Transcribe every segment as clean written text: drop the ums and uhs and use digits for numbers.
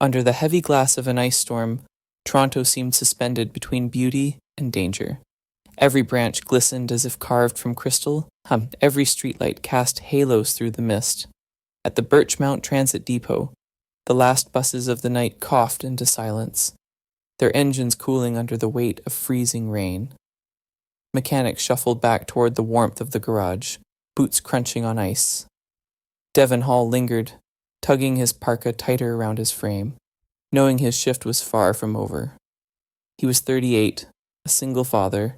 Under the heavy glass of an ice storm, Toronto seemed suspended between beauty and danger. Every branch glistened as if carved from crystal. Every streetlight cast halos through the mist. At the Birchmount Transit Depot, the last buses of the night coughed into silence, their engines cooling under the weight of freezing rain. Mechanics shuffled back toward the warmth of the garage, boots crunching on ice. Devon Hall lingered, tugging his parka tighter around his frame, knowing his shift was far from over. He was 38, a single father,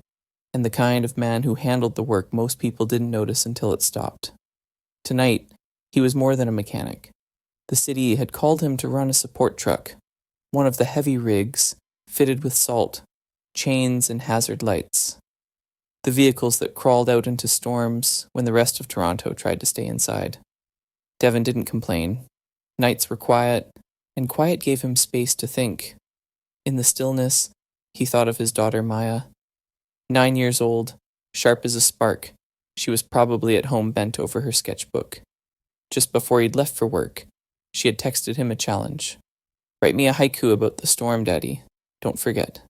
and the kind of man who handled the work most people didn't notice until it stopped. Tonight, he was more than a mechanic. The city had called him to run a support truck, one of the heavy rigs, fitted with salt, chains, and hazard lights. The vehicles that crawled out into storms when the rest of Toronto tried to stay inside. Devon didn't complain. Nights were quiet, and quiet gave him space to think. In the stillness, he thought of his daughter Maya. 9 years old, sharp as a spark, she was probably at home bent over her sketchbook. Just before he'd left for work, she had texted him a challenge. "Write me a haiku about the storm, Daddy. Don't forget."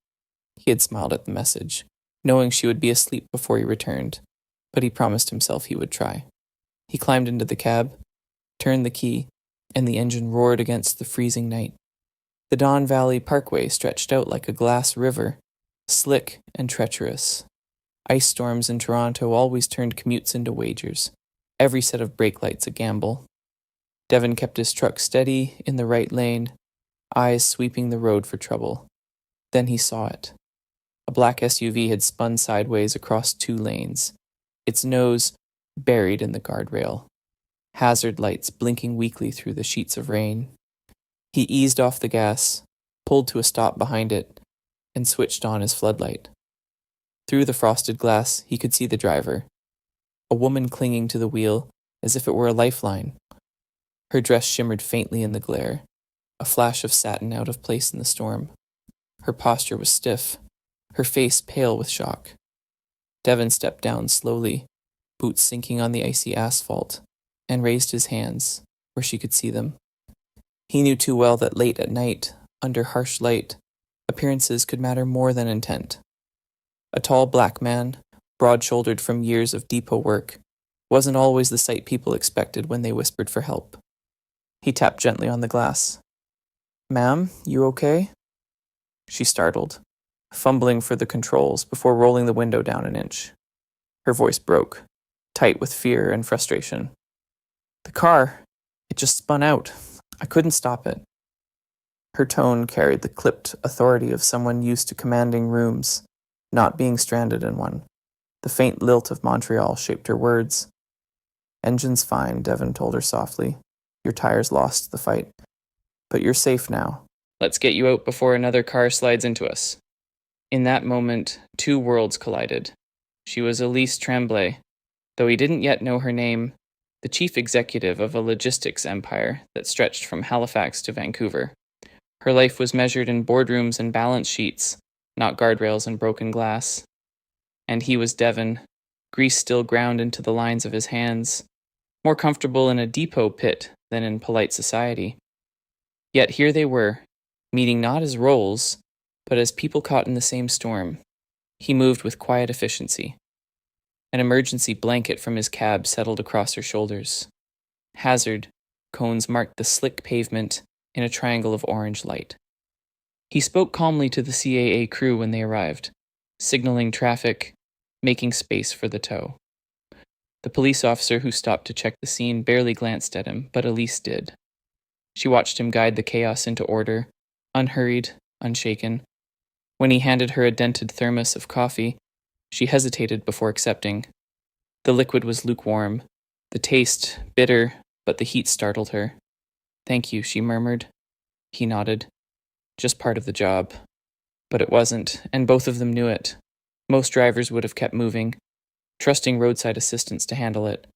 He had smiled at the message, knowing she would be asleep before he returned, but he promised himself he would try. He climbed into the cab, turned the key, and the engine roared against the freezing night. The Don Valley Parkway stretched out like a glass river, slick and treacherous. Ice storms in Toronto always turned commutes into wagers, every set of brake lights a gamble. Devon kept his truck steady in the right lane, eyes sweeping the road for trouble. Then he saw it. A black SUV had spun sideways across 2 lanes, its nose buried in the guardrail, hazard lights blinking weakly through the sheets of rain. He eased off the gas, pulled to a stop behind it, and switched on his floodlight. Through the frosted glass, he could see the driver, a woman clinging to the wheel as if it were a lifeline. Her dress shimmered faintly in the glare, a flash of satin out of place in the storm. Her posture was stiff, her face pale with shock. Devon stepped down slowly, boots sinking on the icy asphalt, and raised his hands, where she could see them. He knew too well that late at night, under harsh light, appearances could matter more than intent. A tall black man, broad-shouldered from years of depot work, wasn't always the sight people expected when they whispered for help. He tapped gently on the glass. "Ma'am, you okay?" She startled, fumbling for the controls before rolling the window down an inch. Her voice broke, tight with fear and frustration. "The car, it just spun out. I couldn't stop it." Her tone carried the clipped authority of someone used to commanding rooms, not being stranded in one. The faint lilt of Montreal shaped her words. "Engine's fine," Devon told her softly. "Your tires lost the fight. But you're safe now. Let's get you out before another car slides into us." In that moment, 2 worlds collided. She was Elise Tremblay, though he didn't yet know her name, the chief executive of a logistics empire that stretched from Halifax to Vancouver. Her life was measured in boardrooms and balance sheets, not guardrails and broken glass. And he was Devon, grease still ground into the lines of his hands, more comfortable in a depot pit than in polite society. Yet here they were, meeting not as roles, but as people caught in the same storm. He moved with quiet efficiency. An emergency blanket from his cab settled across her shoulders. Hazard cones marked the slick pavement in a triangle of orange light. He spoke calmly to the CAA crew when they arrived, signaling traffic, making space for the tow. The police officer who stopped to check the scene barely glanced at him, but Elise did. She watched him guide the chaos into order, unhurried, unshaken. When he handed her a dented thermos of coffee, she hesitated before accepting. The liquid was lukewarm, the taste bitter, but the heat startled her. "Thank you," she murmured. He nodded. Just part of the job. But it wasn't, and both of them knew it. Most drivers would have kept moving, trusting roadside assistance to handle it.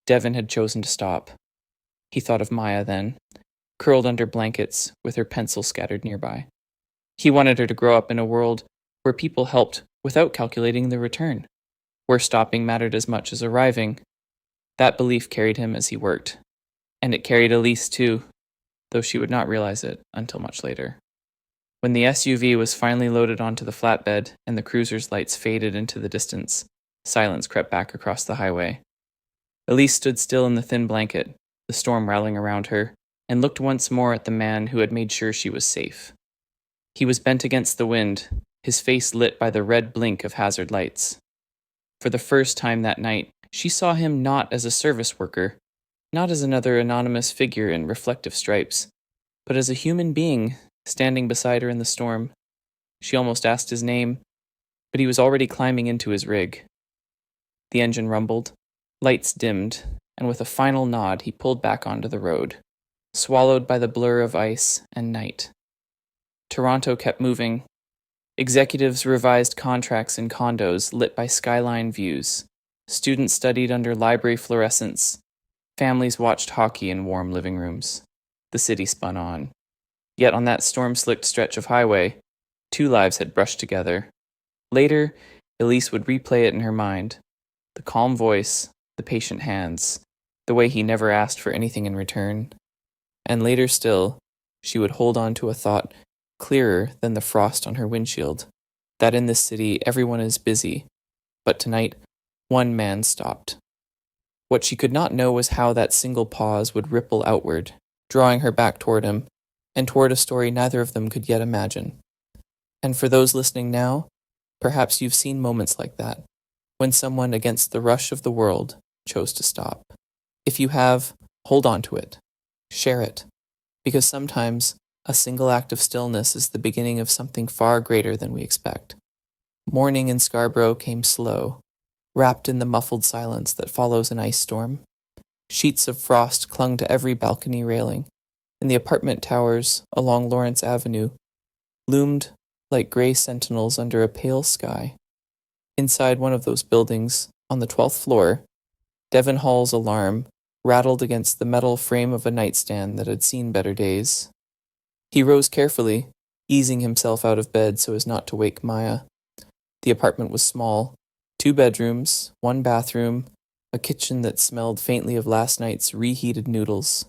Devon had chosen to stop. He thought of Maya then, curled under blankets with her pencil scattered nearby. He wanted her to grow up in a world where people helped without calculating the return, where stopping mattered as much as arriving. That belief carried him as he worked. And it carried Elise too. though she would not realize it until much later. When the SUV was finally loaded onto the flatbed and the cruiser's lights faded into the distance, silence crept back across the highway. Elise stood still in the thin blanket, the storm rattling around her, and looked once more at the man who had made sure she was safe. He was bent against the wind, his face lit by the red blink of hazard lights. For the first time that night, she saw him not as a service worker, not as another anonymous figure in reflective stripes, but as a human being standing beside her in the storm. She almost asked his name, but he was already climbing into his rig. The engine rumbled, lights dimmed, and with a final nod he pulled back onto the road, swallowed by the blur of ice and night. Toronto kept moving. Executives revised contracts in condos lit by skyline views. Students studied under library fluorescents. Families watched hockey in warm living rooms. The city spun on. Yet on that storm-slicked stretch of highway, 2 lives had brushed together. Later, Elise would replay it in her mind. The calm voice, the patient hands, the way he never asked for anything in return. And later still, she would hold on to a thought clearer than the frost on her windshield, that in this city everyone is busy, but tonight, one man stopped. What she could not know was how that single pause would ripple outward, drawing her back toward him, and toward a story neither of them could yet imagine. And for those listening now, perhaps you've seen moments like that, when someone against the rush of the world chose to stop. If you have, hold on to it. Share it. Because sometimes a single act of stillness is the beginning of something far greater than we expect. Morning in Scarborough came slow, wrapped in the muffled silence that follows an ice storm. Sheets of frost clung to every balcony railing, and the apartment towers along Lawrence Avenue loomed like gray sentinels under a pale sky. Inside one of those buildings, on the 12th floor, Devon Hall's alarm rattled against the metal frame of a nightstand that had seen better days. He rose carefully, easing himself out of bed so as not to wake Maya. The apartment was small, 2 bedrooms, 1 bathroom, a kitchen that smelled faintly of last night's reheated noodles.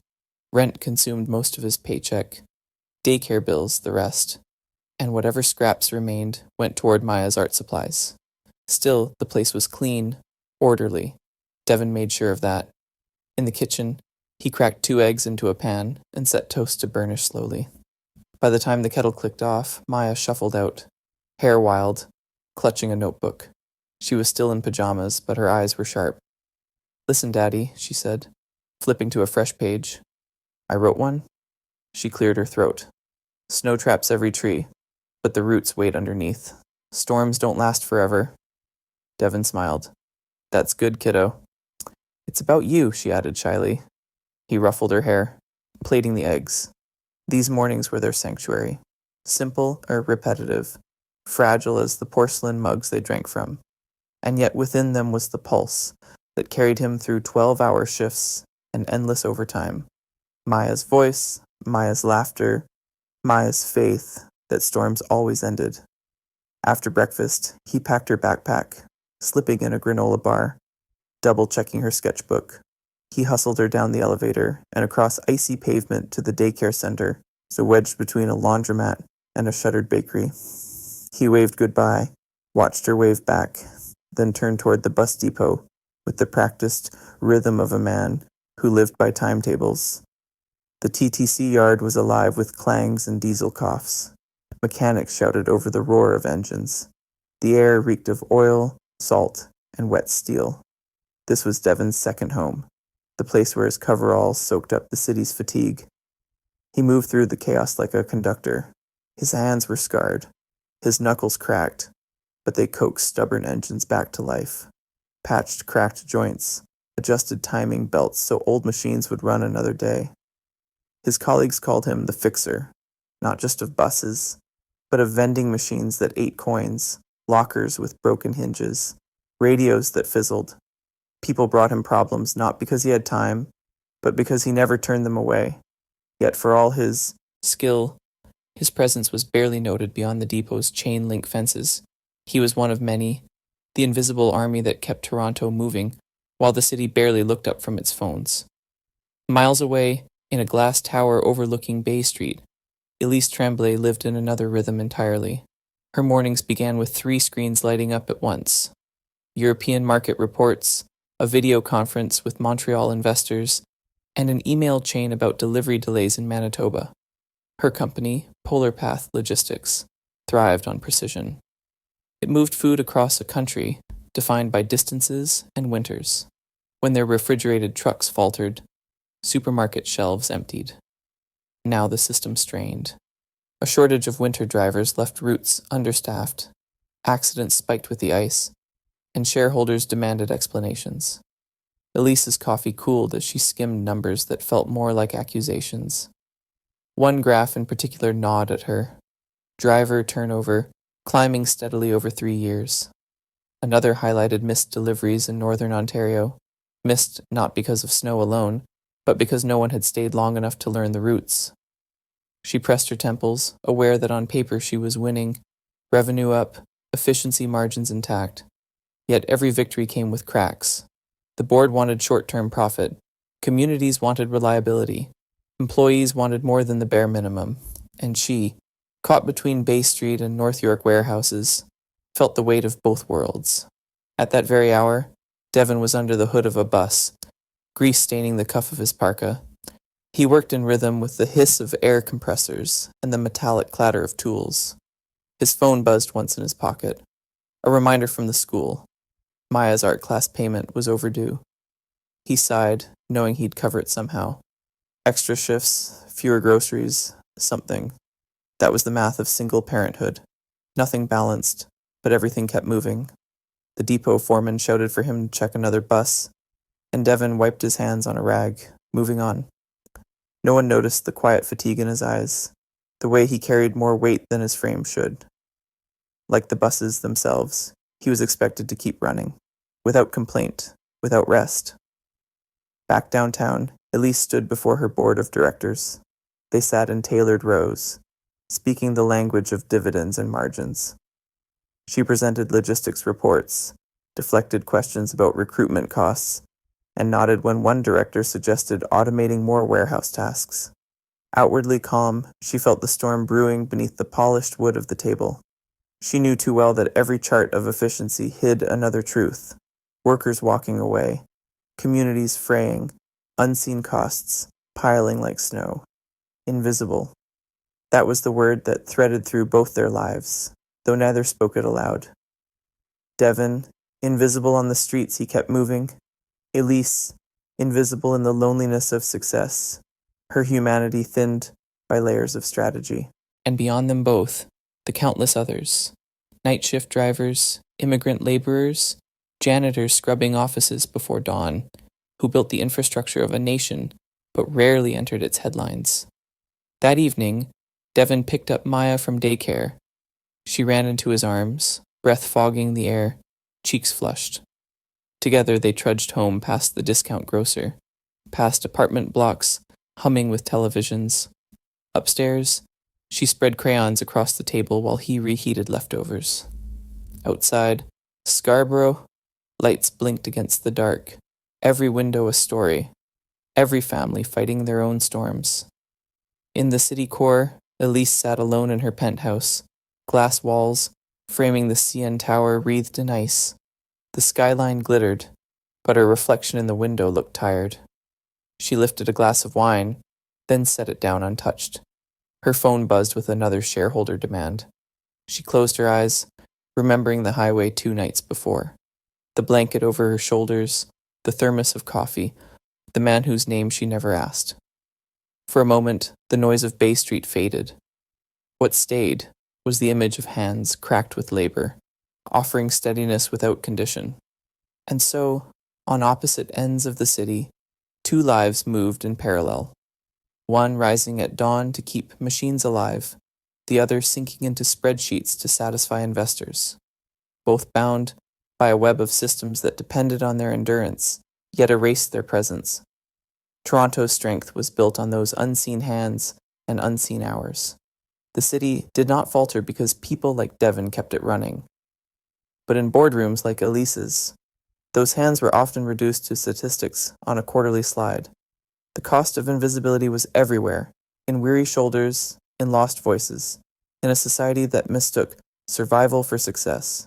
Rent consumed most of his paycheck, daycare bills the rest, and whatever scraps remained went toward Maya's art supplies. Still, the place was clean, orderly. Devon made sure of that. In the kitchen, he cracked 2 eggs into a pan and set toast to burnish slowly. By the time the kettle clicked off, Maya shuffled out, hair wild, clutching a notebook. She was still in pajamas, but her eyes were sharp. "Listen, Daddy," she said, flipping to a fresh page. "I wrote one." She cleared her throat. "Snow traps every tree, but the roots wait underneath. Storms don't last forever." Devon smiled. "That's good, kiddo." "It's about you," she added shyly. He ruffled her hair, plating the eggs. These mornings were their sanctuary, simple or repetitive, fragile as the porcelain mugs they drank from. And yet within them was the pulse that carried him through 12-hour shifts and endless overtime. Maya's voice, Maya's laughter, Maya's faith that storms always ended. After breakfast, he packed her backpack, slipping in a granola bar, double-checking her sketchbook. He hustled her down the elevator and across icy pavement to the daycare center, so wedged between a laundromat and a shuttered bakery. He waved goodbye, watched her wave back, then turned toward the bus depot with the practiced rhythm of a man who lived by timetables. The TTC yard was alive with clangs and diesel coughs. Mechanics shouted over the roar of engines. The air reeked of oil, salt, and wet steel. This was Devon's second home, the place where his coveralls soaked up the city's fatigue. He moved through the chaos like a conductor. His hands were scarred, his knuckles cracked, but they coaxed stubborn engines back to life, patched cracked joints, adjusted timing belts so old machines would run another day. His colleagues called him the fixer, not just of buses, but of vending machines that ate coins, lockers with broken hinges, radios that fizzled. People brought him problems not because he had time, but because he never turned them away. Yet for all his skill, his presence was barely noted beyond the depot's chain-link fences. He was one of many, the invisible army that kept Toronto moving, while the city barely looked up from its phones. Miles away, In a glass tower overlooking Bay Street, Elise Tremblay lived in another rhythm entirely. Her mornings began with 3 screens lighting up at once: European market reports, a video conference with Montreal investors, and an email chain about delivery delays in Manitoba. Her company, Polar Path Logistics, thrived on precision. It moved food across a country defined by distances and winters. When their refrigerated trucks faltered, supermarket shelves emptied. Now the system strained. A shortage of winter drivers left routes understaffed, accidents spiked with the ice, and shareholders demanded explanations. Elise's coffee cooled as she skimmed numbers that felt more like accusations. One graph in particular gnawed at her: driver turnover climbing steadily over 3 years. Another highlighted missed deliveries in northern Ontario, missed not because of snow alone, but because no one had stayed long enough to learn the routes. She pressed her temples, aware that on paper she was winning, revenue up, efficiency margins intact. Yet every victory came with cracks. The board wanted short-term profit. Communities wanted reliability. Employees wanted more than the bare minimum. And she, caught between Bay Street and North York warehouses, felt the weight of both worlds. At that very hour, Devon was under the hood of a bus, grease staining the cuff of his parka. He worked in rhythm with the hiss of air compressors and the metallic clatter of tools. His phone buzzed once in his pocket. A reminder from the school. Maya's art class payment was overdue. He sighed, knowing he'd cover it somehow. Extra shifts, fewer groceries, something. That was the math of single parenthood. Nothing balanced, but everything kept moving. The depot foreman shouted for him to check another bus, and Devon wiped his hands on a rag, moving on. No one noticed the quiet fatigue in his eyes, the way he carried more weight than his frame should. Like the buses themselves, he was expected to keep running, without complaint, without rest. Back downtown, Elise stood before her board of directors. They sat in tailored rows, speaking the language of dividends and margins. She presented logistics reports, deflected questions about recruitment costs, and nodded when one director suggested automating more warehouse tasks. Outwardly calm, she felt the storm brewing beneath the polished wood of the table. She knew too well that every chart of efficiency hid another truth: workers walking away, communities fraying, unseen costs piling like snow. Invisible. That was the word that threaded through both their lives, though neither spoke it aloud. Devon, invisible on the streets he kept moving. Elise, invisible in the loneliness of success, her humanity thinned by layers of strategy. And beyond them both, the countless others: night shift drivers, immigrant laborers, janitors scrubbing offices before dawn, who built the infrastructure of a nation but rarely entered its headlines. That evening, Devon picked up Maya from daycare. She ran into his arms, breath fogging the air, cheeks flushed. Together they trudged home past the discount grocer, past apartment blocks humming with televisions. Upstairs, she spread crayons across the table while he reheated leftovers. Outside, Scarborough, lights blinked against the dark, every window a story, every family fighting their own storms. In the city core, Elise sat alone in her penthouse, glass walls framing the CN Tower wreathed in ice. The skyline glittered, but her reflection in the window looked tired. She lifted a glass of wine, then set it down untouched. Her phone buzzed with another shareholder demand. She closed her eyes, remembering the highway 2 nights before. The blanket over her shoulders, the thermos of coffee, the man whose name she never asked. For a moment, the noise of Bay Street faded. What stayed was the image of hands cracked with labor, offering steadiness without condition. And so, on opposite ends of the city, 2 lives moved in parallel. One rising at dawn to keep machines alive, the other sinking into spreadsheets to satisfy investors. Both bound by a web of systems that depended on their endurance, yet erased their presence. Toronto's strength was built on those unseen hands and unseen hours. The city did not falter because people like Devon kept it running. But in boardrooms like Elise's, those hands were often reduced to statistics on a quarterly slide. The cost of invisibility was everywhere, in weary shoulders, in lost voices, in a society that mistook survival for success.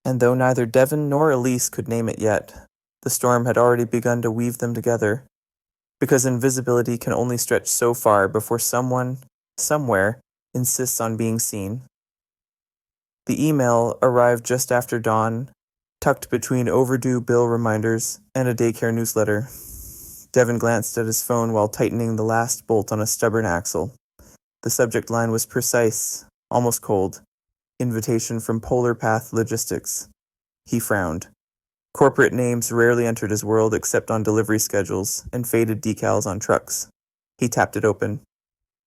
And though neither Devon nor Elise could name it yet, the storm had already begun to weave them together, because invisibility can only stretch so far before someone, somewhere, insists on being seen. The email arrived just after dawn, tucked between overdue bill reminders and a daycare newsletter. Devon glanced at his phone while tightening the last bolt on a stubborn axle. The subject line was precise, almost cold. Invitation from Polar Path Logistics. He frowned. Corporate names rarely entered his world except on delivery schedules and faded decals on trucks. He tapped it open.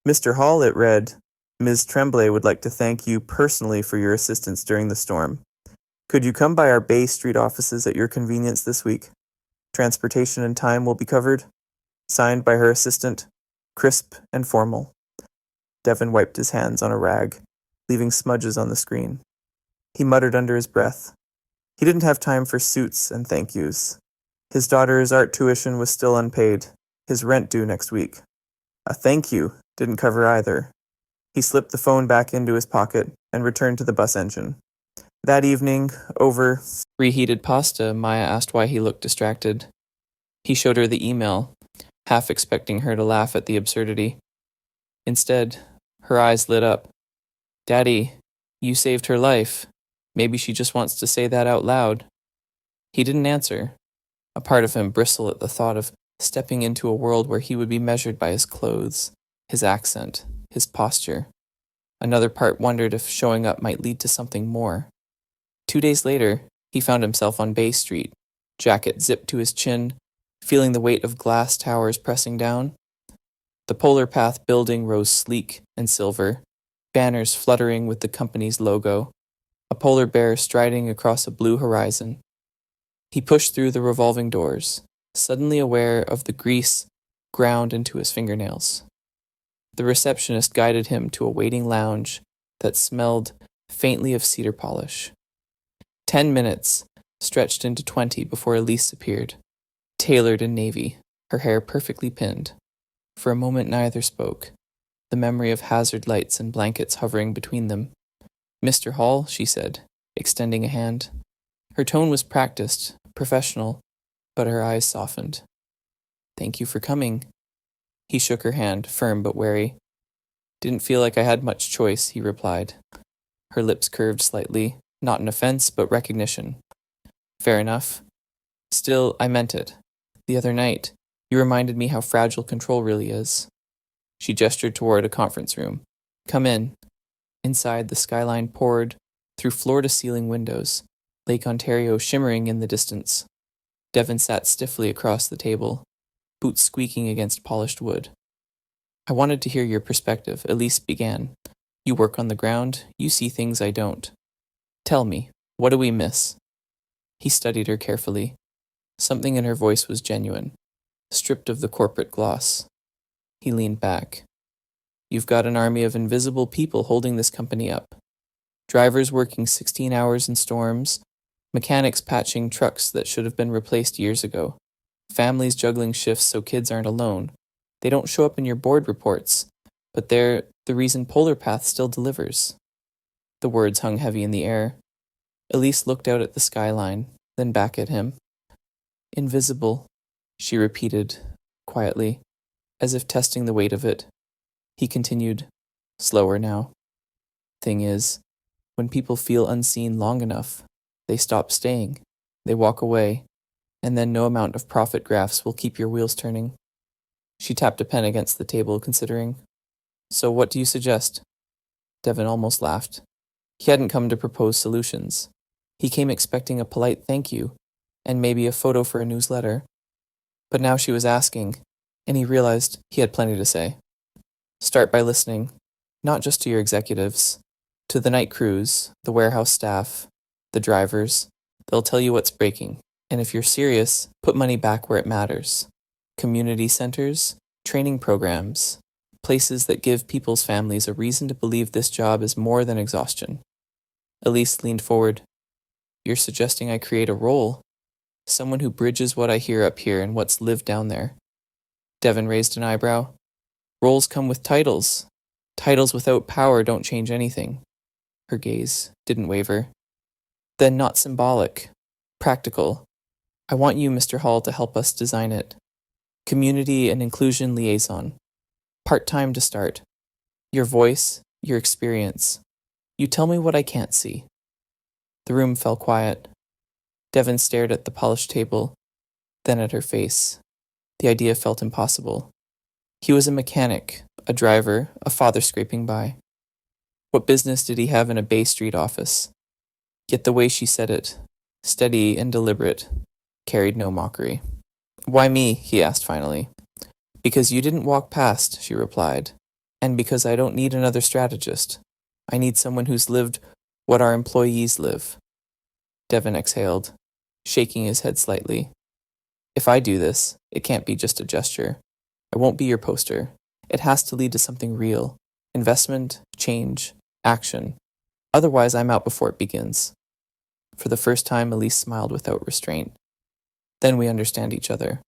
Mr. Hall, it read, Ms. Tremblay would like to thank you personally for your assistance during the storm. Could you come by our Bay Street offices at your convenience this week? Transportation and time will be covered. Signed by her assistant, crisp and formal. Devon wiped his hands on a rag, leaving smudges on the screen. He muttered under his breath. He didn't have time for suits and thank yous. His daughter's art tuition was still unpaid, his rent due next week. A thank you didn't cover either. He slipped the phone back into his pocket and returned to the bus engine. That evening, over reheated pasta, Maya asked why he looked distracted. He showed her the email, half expecting her to laugh at the absurdity. Instead, her eyes lit up. Daddy, you saved her life. Maybe she just wants to say that out loud. He didn't answer. A part of him bristled at the thought of stepping into a world where he would be measured by his clothes, his accent, his posture. Another part wondered if showing up might lead to something more. 2 days later, he found himself on Bay Street, jacket zipped to his chin, feeling the weight of glass towers pressing down. The Polar Path building rose sleek and silver, banners fluttering with the company's logo, a polar bear striding across a blue horizon. He pushed through the revolving doors, suddenly aware of the grease ground into his fingernails. The receptionist guided him to a waiting lounge that smelled faintly of cedar polish. 10 minutes stretched into 20 before Elise appeared, tailored in navy, her hair perfectly pinned. For a moment neither spoke, the memory of hazard lights and blankets hovering between them. Mr. Hall, she said, extending a hand. Her tone was practiced, professional, but her eyes softened. Thank you for coming. He shook her hand, firm but wary. Didn't feel like I had much choice, he replied. Her lips curved slightly, not in offense, but recognition. Fair enough. Still, I meant it. The other night, you reminded me how fragile control really is. She gestured toward a conference room. Come in. Inside, the skyline poured through floor-to-ceiling windows, Lake Ontario shimmering in the distance. Devon sat stiffly across the table, boots squeaking against polished wood. I wanted to hear your perspective, Elise began. You work on the ground, you see things I don't. Tell me, what do we miss? He studied her carefully. Something in her voice was genuine, stripped of the corporate gloss. He leaned back. You've got an army of invisible people holding this company up. Drivers working 16 hours in storms, mechanics patching trucks that should have been replaced years ago, families juggling shifts so kids aren't alone. They don't show up in your board reports, but they're the reason Polar Path still delivers. The words hung heavy in the air. Elise looked out at the skyline, then back at him. Invisible, she repeated, quietly, as if testing the weight of it. He continued, slower now. Thing is, when people feel unseen long enough, they stop staying, they walk away, and then no amount of profit graphs will keep your wheels turning. She tapped a pen against the table, considering. So what do you suggest? Devon almost laughed. He hadn't come to propose solutions. He came expecting a polite thank you, and maybe a photo for a newsletter. But now she was asking, and he realized he had plenty to say. Start by listening, not just to your executives, to the night crews, the warehouse staff, the drivers. They'll tell you what's breaking, and if you're serious, put money back where it matters. Community centers, training programs, places that give people's families a reason to believe this job is more than exhaustion. Elise leaned forward. You're suggesting I create a role? Someone who bridges what I hear up here and what's lived down there. Devon raised an eyebrow. Roles come with titles. Titles without power don't change anything. Her gaze didn't waver. Then not symbolic. Practical. I want you, Mr. Hall, to help us design it. Community and inclusion liaison. Part-time to start. Your voice, your experience. You tell me what I can't see. The room fell quiet. Devon stared at the polished table, then at her face. The idea felt impossible. He was a mechanic, a driver, a father scraping by. What business did he have in a Bay Street office? Yet the way she said it, steady and deliberate, carried no mockery. Why me? He asked finally. Because you didn't walk past, she replied, and because I don't need another strategist. I need someone who's lived what our employees live. Devon exhaled, shaking his head slightly. If I do this, it can't be just a gesture. I won't be your poster. It has to lead to something real. Investment, change, action. Otherwise, I'm out before it begins. For the first time, Elise smiled without restraint. Then we understand each other.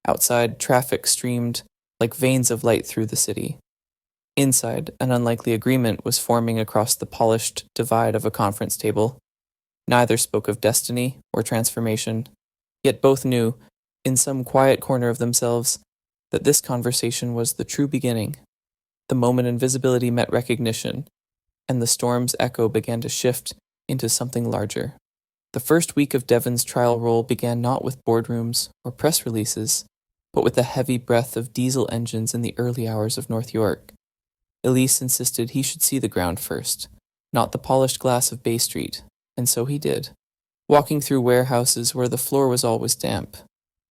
Outside, traffic streamed like veins of light through the city. Inside, an unlikely agreement was forming across the polished divide of a conference table. Neither spoke of destiny or transformation, yet both knew, in some quiet corner of themselves, that this conversation was the true beginning, the moment invisibility met recognition, and the storm's echo began to shift into something larger. The first week of Devon's trial role began not with boardrooms or press releases, but with the heavy breath of diesel engines in the early hours of North York. Elise insisted he should see the ground first, not the polished glass of Bay Street, and so he did, walking through warehouses where the floor was always damp,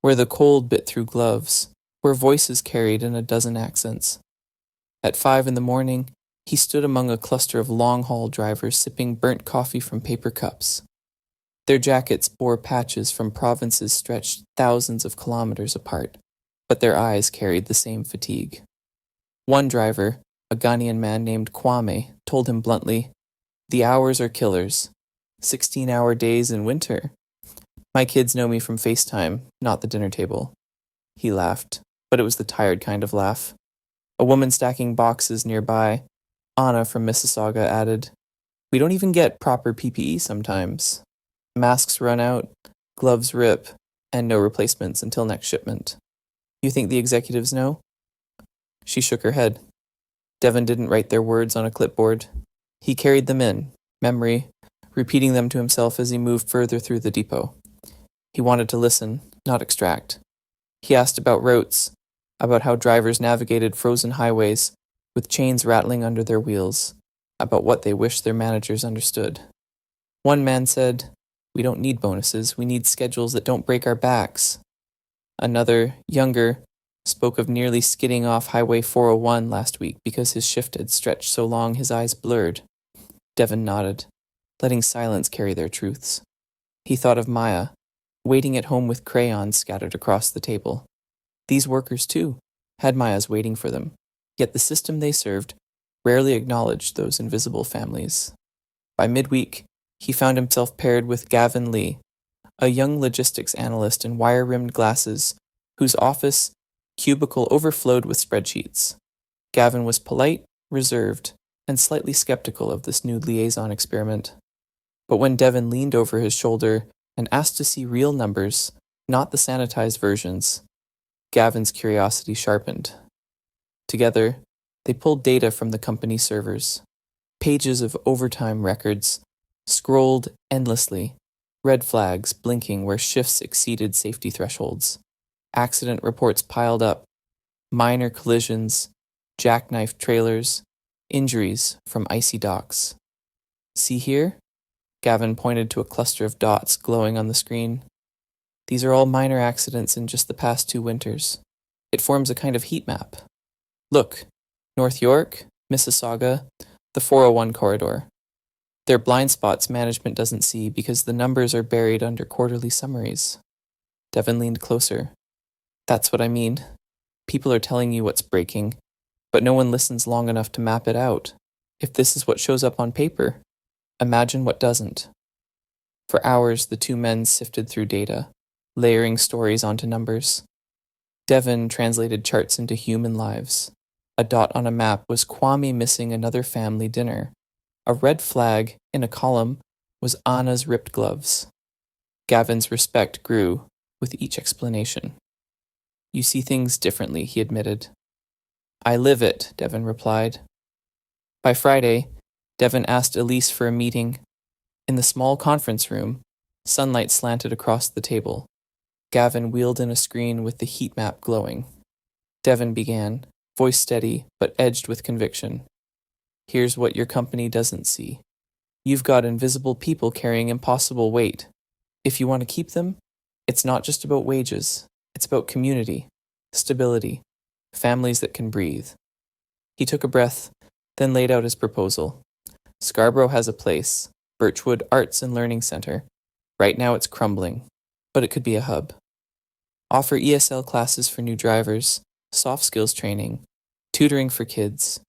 where the cold bit through gloves, where voices carried in a dozen accents. At 5 a.m, he stood among a cluster of long-haul drivers sipping burnt coffee from paper cups. Their jackets bore patches from provinces stretched thousands of kilometers apart, but their eyes carried the same fatigue. One driver, a Ghanaian man named Kwame, told him bluntly, "The hours are killers. 16-hour days in winter. My kids know me from FaceTime, not the dinner table." He laughed, but it was the tired kind of laugh. A woman stacking boxes nearby, Anna from Mississauga, added, "We don't even get proper PPE sometimes. Masks run out, gloves rip, and no replacements until next shipment. You think the executives know?" She shook her head. Devon didn't write their words on a clipboard. He carried them in, memory, repeating them to himself as he moved further through the depot. He wanted to listen, not extract. He asked about routes, about how drivers navigated frozen highways with chains rattling under their wheels, about what they wished their managers understood. One man said, "We don't need bonuses, we need schedules that don't break our backs." Another, younger, spoke of nearly skidding off Highway 401 last week because his shift had stretched so long his eyes blurred. Devon nodded, letting silence carry their truths. He thought of Maya, waiting at home with crayons scattered across the table. These workers, too, had Mayas waiting for them, yet the system they served rarely acknowledged those invisible families. By midweek, he found himself paired with Gavin Lee, a young logistics analyst in wire-rimmed glasses whose office cubicle overflowed with spreadsheets. Gavin was polite, reserved, and slightly skeptical of this new liaison experiment. But when Devon leaned over his shoulder and asked to see real numbers, not the sanitized versions, Gavin's curiosity sharpened. Together, they pulled data from the company servers. Pages of overtime records, scrolled endlessly, red flags blinking where shifts exceeded safety thresholds. Accident reports piled up, minor collisions, jackknifed trailers, injuries from icy docks. "See here?" Gavin pointed to a cluster of dots glowing on the screen. "These are all minor accidents in just the past 2 winters. It forms a kind of heat map. Look, North York, Mississauga, the 401 corridor. They're blind spots management doesn't see because the numbers are buried under quarterly summaries." Devon leaned closer. "That's what I mean. People are telling you what's breaking, but no one listens long enough to map it out. If this is what shows up on paper, imagine what doesn't." For hours, the two men sifted through data, layering stories onto numbers. Devon translated charts into human lives. A dot on a map was Kwame missing another family dinner. A red flag in a column was Anna's ripped gloves. Gavin's respect grew with each explanation. You see things differently, he admitted. I live it, Devon replied. By Friday, Devon asked Elise for a meeting. In the small conference room, sunlight slanted across the table. Gavin wheeled in a screen with the heat map glowing. Devon began, voice steady but edged with conviction. Here's what your company doesn't see. You've got invisible people carrying impossible weight. If you want to keep them, it's not just about wages. It's about community, stability, families that can breathe. He took a breath, then laid out his proposal. Scarborough has a place, Birchwood Arts and Learning Center. Right now it's crumbling, but it could be a hub. Offer ESL classes for new drivers, soft skills training, tutoring for kids,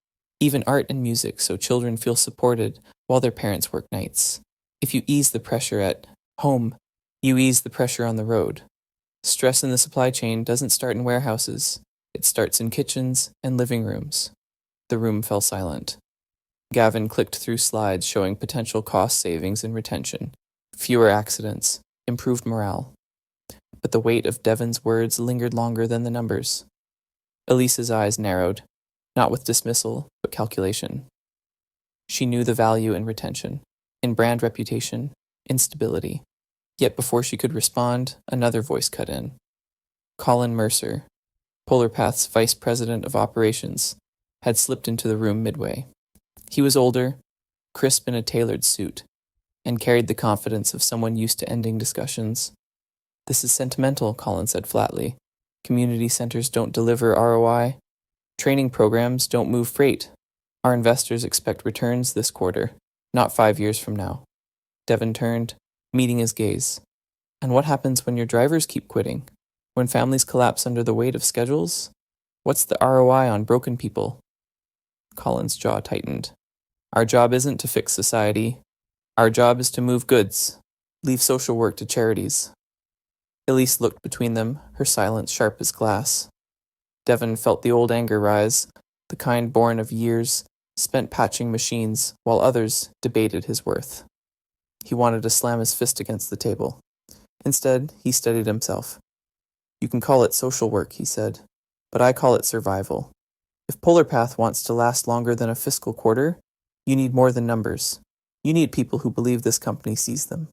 even art and music so children feel supported while their parents work nights. If you ease the pressure at home, you ease the pressure on the road. Stress in the supply chain doesn't start in warehouses. It starts in kitchens and living rooms. The room fell silent. Gavin clicked through slides showing potential cost savings and retention, fewer accidents, improved morale. But the weight of Devon's words lingered longer than the numbers. Elise's eyes narrowed, not with dismissal, but calculation. She knew the value in retention, in brand reputation, in stability. Yet before she could respond, another voice cut in. Colin Mercer, Polar Path's vice president of operations, had slipped into the room midway. He was older, crisp in a tailored suit, and carried the confidence of someone used to ending discussions. This is sentimental, Colin said flatly. Community centers don't deliver ROI. Training programs don't move freight. Our investors expect returns this quarter, not 5 years from now. Devon turned, meeting his gaze. And what happens when your drivers keep quitting? When families collapse under the weight of schedules? What's the ROI on broken people? Colin's jaw tightened. Our job isn't to fix society. Our job is to move goods. Leave social work to charities. Elise looked between them, her silence sharp as glass. Devon felt the old anger rise, the kind born of years spent patching machines while others debated his worth. He wanted to slam his fist against the table. Instead, he steadied himself. You can call it social work, he said, but I call it survival. If Polar Path wants to last longer than a fiscal quarter, you need more than numbers. You need people who believe this company sees them.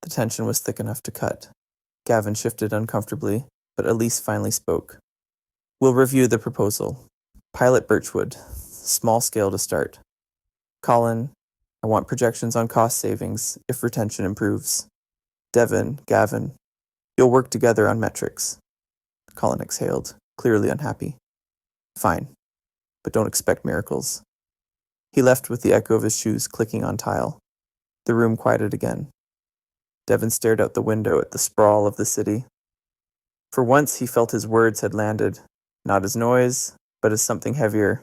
The tension was thick enough to cut. Gavin shifted uncomfortably, but Elise finally spoke. We'll review the proposal. Pilot Birchwood. Small scale to start. Colin, I want projections on cost savings if retention improves. Devon, Gavin, you'll work together on metrics. Colin exhaled, clearly unhappy. Fine, but don't expect miracles. He left with the echo of his shoes clicking on tile. The room quieted again. Devon stared out the window at the sprawl of the city. For once he felt his words had landed, not as noise, but as something heavier.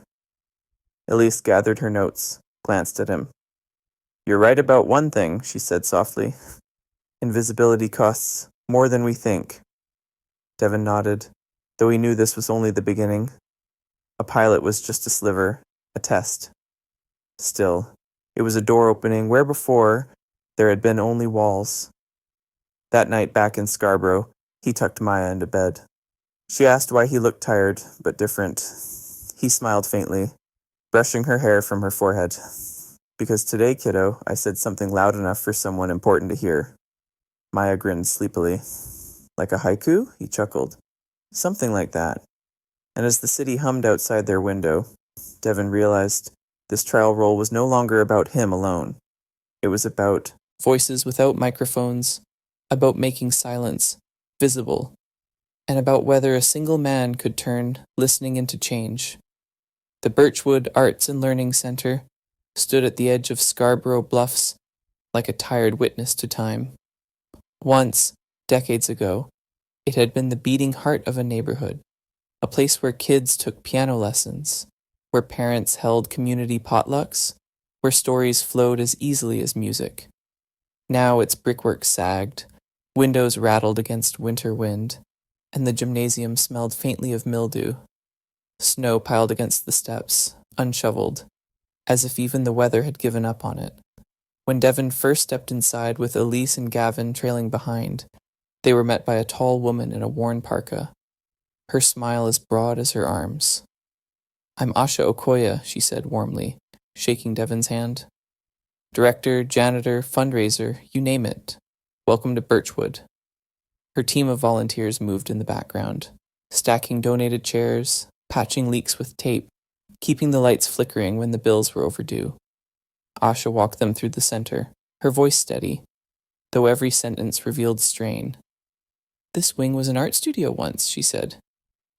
Elise gathered her notes, glanced at him. You're right about one thing, she said softly. Invisibility costs more than we think. Devon nodded, though he knew this was only the beginning. A pilot was just a sliver, a test. Still, it was a door opening where before there had been only walls. That night back in Scarborough, he tucked Maya into bed. She asked why he looked tired, but different. He smiled faintly, brushing her hair from her forehead. Because today, kiddo, I said something loud enough for someone important to hear. Maya grinned sleepily. Like a haiku? He chuckled. Something like that. And as the city hummed outside their window, Devon realized this trial roll was no longer about him alone. It was about voices without microphones, about making silence visible, and about whether a single man could turn listening into change. The Birchwood Arts and Learning Center stood at the edge of Scarborough Bluffs like a tired witness to time. Once, decades ago, it had been the beating heart of a neighborhood, a place where kids took piano lessons, where parents held community potlucks, where stories flowed as easily as music. Now its brickwork sagged, windows rattled against winter wind, and the gymnasium smelled faintly of mildew. Snow piled against the steps, unshoveled, as if even the weather had given up on it. When Devon first stepped inside with Elise and Gavin trailing behind, they were met by a tall woman in a worn parka, her smile as broad as her arms. "I'm Asha Okoye," she said warmly, shaking Devon's hand. "Director, janitor, fundraiser, you name it. Welcome to Birchwood." Her team of volunteers moved in the background, stacking donated chairs, patching leaks with tape, keeping the lights flickering when the bills were overdue. Asha walked them through the center, her voice steady, though every sentence revealed strain. "This wing was an art studio once," she said,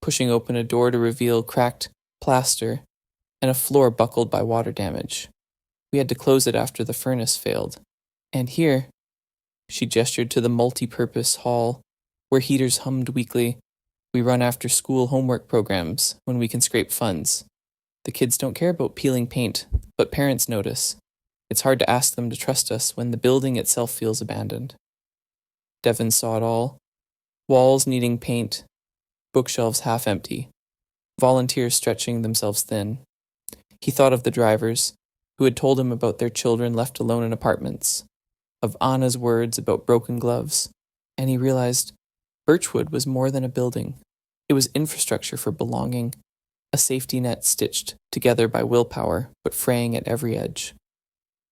pushing open a door to reveal cracked plaster and a floor buckled by water damage. "We had to close it after the furnace failed. And here," she gestured to the multi-purpose hall where heaters hummed weakly, "we run after-school homework programs when we can scrape funds. The kids don't care about peeling paint, but parents notice. It's hard to ask them to trust us when the building itself feels abandoned." Devon saw it all. Walls needing paint, bookshelves half empty, volunteers stretching themselves thin. He thought of the drivers, who had told him about their children left alone in apartments, of Anna's words about broken gloves, and he realized Birchwood was more than a building. It was infrastructure for belonging, a safety net stitched together by willpower, but fraying at every edge.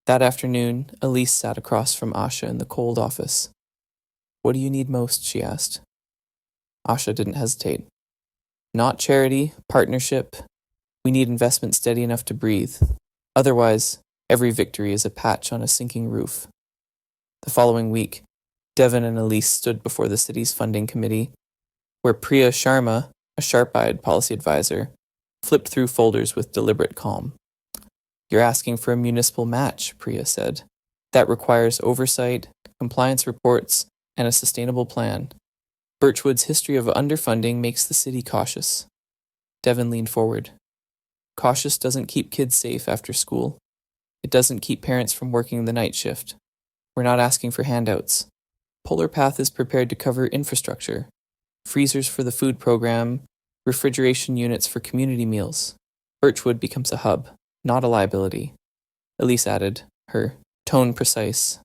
That afternoon, Elise sat across from Asha in the cold office. "What do you need most?" she asked. Asha didn't hesitate. "Not charity, partnership. We need investment steady enough to breathe. Otherwise, every victory is a patch on a sinking roof." The following week, Devon and Elise stood before the city's funding committee, where Priya Sharma, a sharp-eyed policy advisor, flipped through folders with deliberate calm. "You're asking for a municipal match," Priya said. "That requires oversight, compliance reports, and a sustainable plan. Birchwood's history of underfunding makes the city cautious." Devon leaned forward. "Cautious doesn't keep kids safe after school. It doesn't keep parents from working the night shift. We're not asking for handouts. Polar Path is prepared to cover infrastructure, freezers for the food program, refrigeration units for community meals. Birchwood becomes a hub, not a liability." Elise added, her tone precise.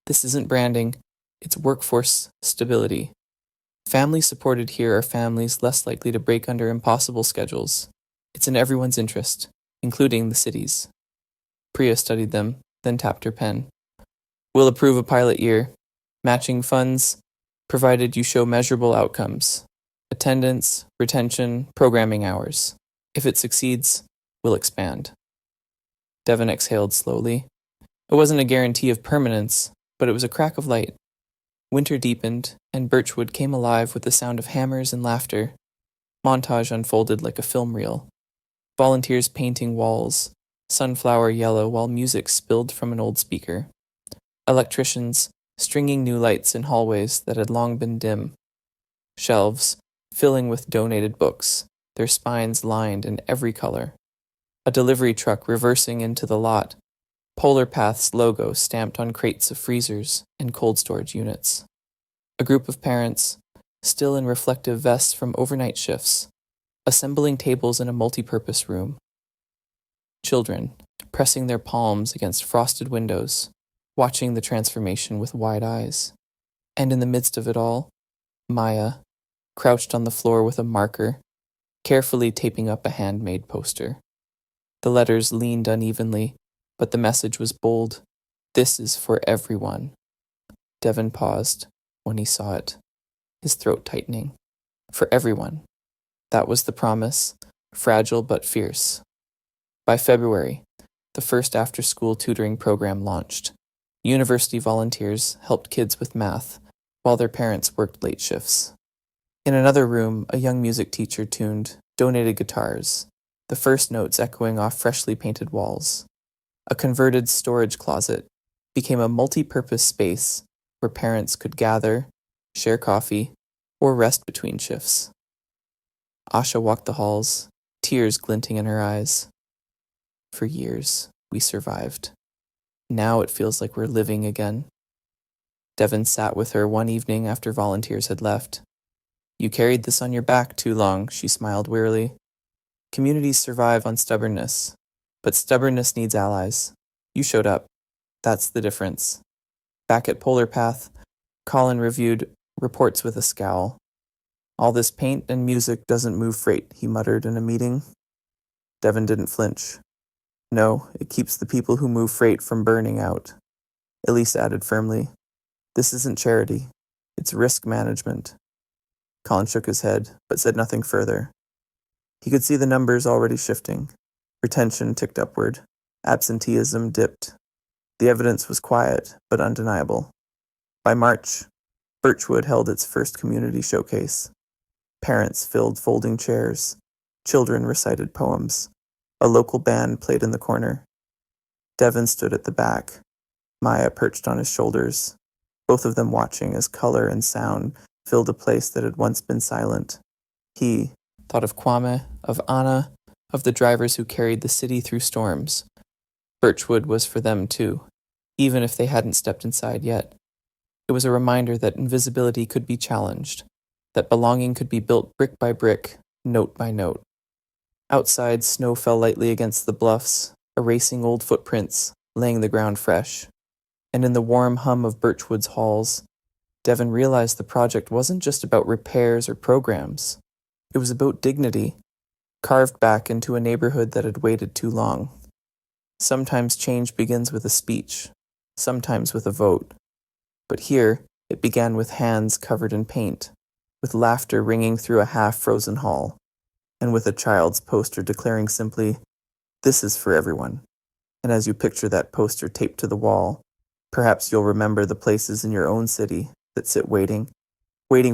"This isn't branding, it's workforce stability. Families supported here are families less likely to break under impossible schedules. It's in everyone's interest, including the city's." Priya studied them, then tapped her pen. "We'll approve a pilot year. Matching funds, provided you show measurable outcomes. Attendance, retention, programming hours. If it succeeds, we'll expand." Devon exhaled slowly. It wasn't a guarantee of permanence, but it was a crack of light. Winter deepened, and Birchwood came alive with the sound of hammers and laughter. Montage unfolded like a film reel. Volunteers painting walls, sunflower yellow while music spilled from an old speaker. Electricians stringing new lights in hallways that had long been dim. Shelves filling with donated books, their spines lined in every color. A delivery truck reversing into the lot, Polar Path's logo stamped on crates of freezers and cold storage units. A group of parents, still in reflective vests from overnight shifts, assembling tables in a multi-purpose room. Children, pressing their palms against frosted windows, watching the transformation with wide eyes. And in the midst of it all, Maya, crouched on the floor with a marker, carefully taping up a handmade poster. The letters leaned unevenly, but the message was bold. "This is for everyone." Devon paused when he saw it, his throat tightening. For everyone. That was the promise, fragile but fierce. By February, the first after-school tutoring program launched. University volunteers helped kids with math, while their parents worked late shifts. In another room, a young music teacher tuned donated guitars, the first notes echoing off freshly painted walls. A converted storage closet became a multi-purpose space where parents could gather, share coffee, or rest between shifts. Asha walked the halls, tears glinting in her eyes. For years, we survived. Now it feels like we're living again. Devon sat with her one evening after volunteers had left. You carried this on your back too long, she smiled wearily. Communities survive on stubbornness, but stubbornness needs allies. You showed up. That's the difference. Back at Polar Path, Colin reviewed reports with a scowl. All this paint and music doesn't move freight, he muttered in a meeting. Devon didn't flinch. No, it keeps the people who move freight from burning out. Elise added firmly, This isn't charity. It's risk management. Colin shook his head, but said nothing further. He could see the numbers already shifting. Retention ticked upward. Absenteeism dipped. The evidence was quiet, but undeniable. By March, Birchwood held its first community showcase. Parents filled folding chairs. Children recited poems. A local band played in the corner. Devon stood at the back, Maya perched on his shoulders, both of them watching as color and sound filled a place that had once been silent. He thought of Kwame, of Anna, of the drivers who carried the city through storms. Birchwood was for them too, even if they hadn't stepped inside yet. It was a reminder that invisibility could be challenged, that belonging could be built brick by brick, note by note. Outside, snow fell lightly against the bluffs, erasing old footprints, laying the ground fresh. And in the warm hum of Birchwood's halls, Devon realized the project wasn't just about repairs or programs. It was about dignity, carved back into a neighborhood that had waited too long. Sometimes change begins with a speech, sometimes with a vote. But here, it began with hands covered in paint, with laughter ringing through a half-frozen hall, and with a child's poster declaring simply, "This is for everyone." And as you picture that poster taped to the wall, perhaps you'll remember the places in your own city that sit waiting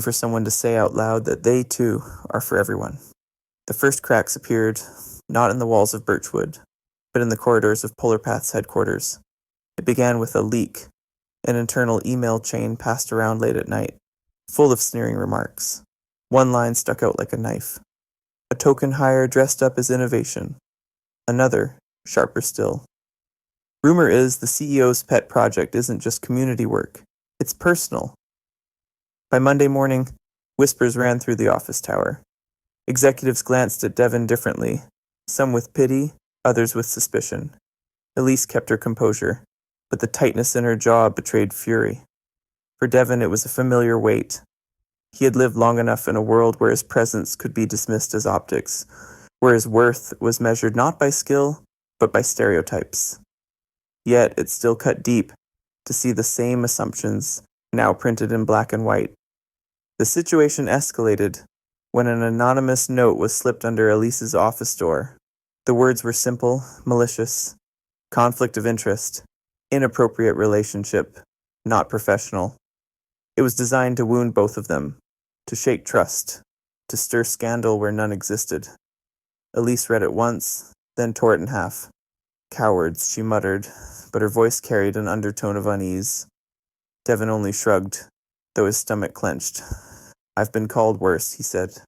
for someone to say out loud that they, too, are for everyone. The first cracks appeared, not in the walls of Birchwood, but in the corridors of Polar Path's headquarters. It began with a leak, an internal email chain passed around late at night, full of sneering remarks. One line stuck out like a knife. A token hire dressed up as innovation. Another, sharper still. Rumor is the CEO's pet project isn't just community work. It's personal. By Monday morning, whispers ran through the office tower. Executives glanced at Devon differently, some with pity, others with suspicion. Elise kept her composure, but the tightness in her jaw betrayed fury. For Devon, it was a familiar weight. He had lived long enough in a world where his presence could be dismissed as optics, where his worth was measured not by skill, but by stereotypes. Yet it still cut deep to see the same assumptions now printed in black and white. The situation escalated when an anonymous note was slipped under Elise's office door. The words were simple, malicious, conflict of interest, inappropriate relationship, not professional. It was designed to wound both of them, to shake trust, to stir scandal where none existed. Elise read it once, then tore it in half. "Cowards," she muttered, but her voice carried an undertone of unease. Devon only shrugged, though his stomach clenched. "I've been called worse," he said.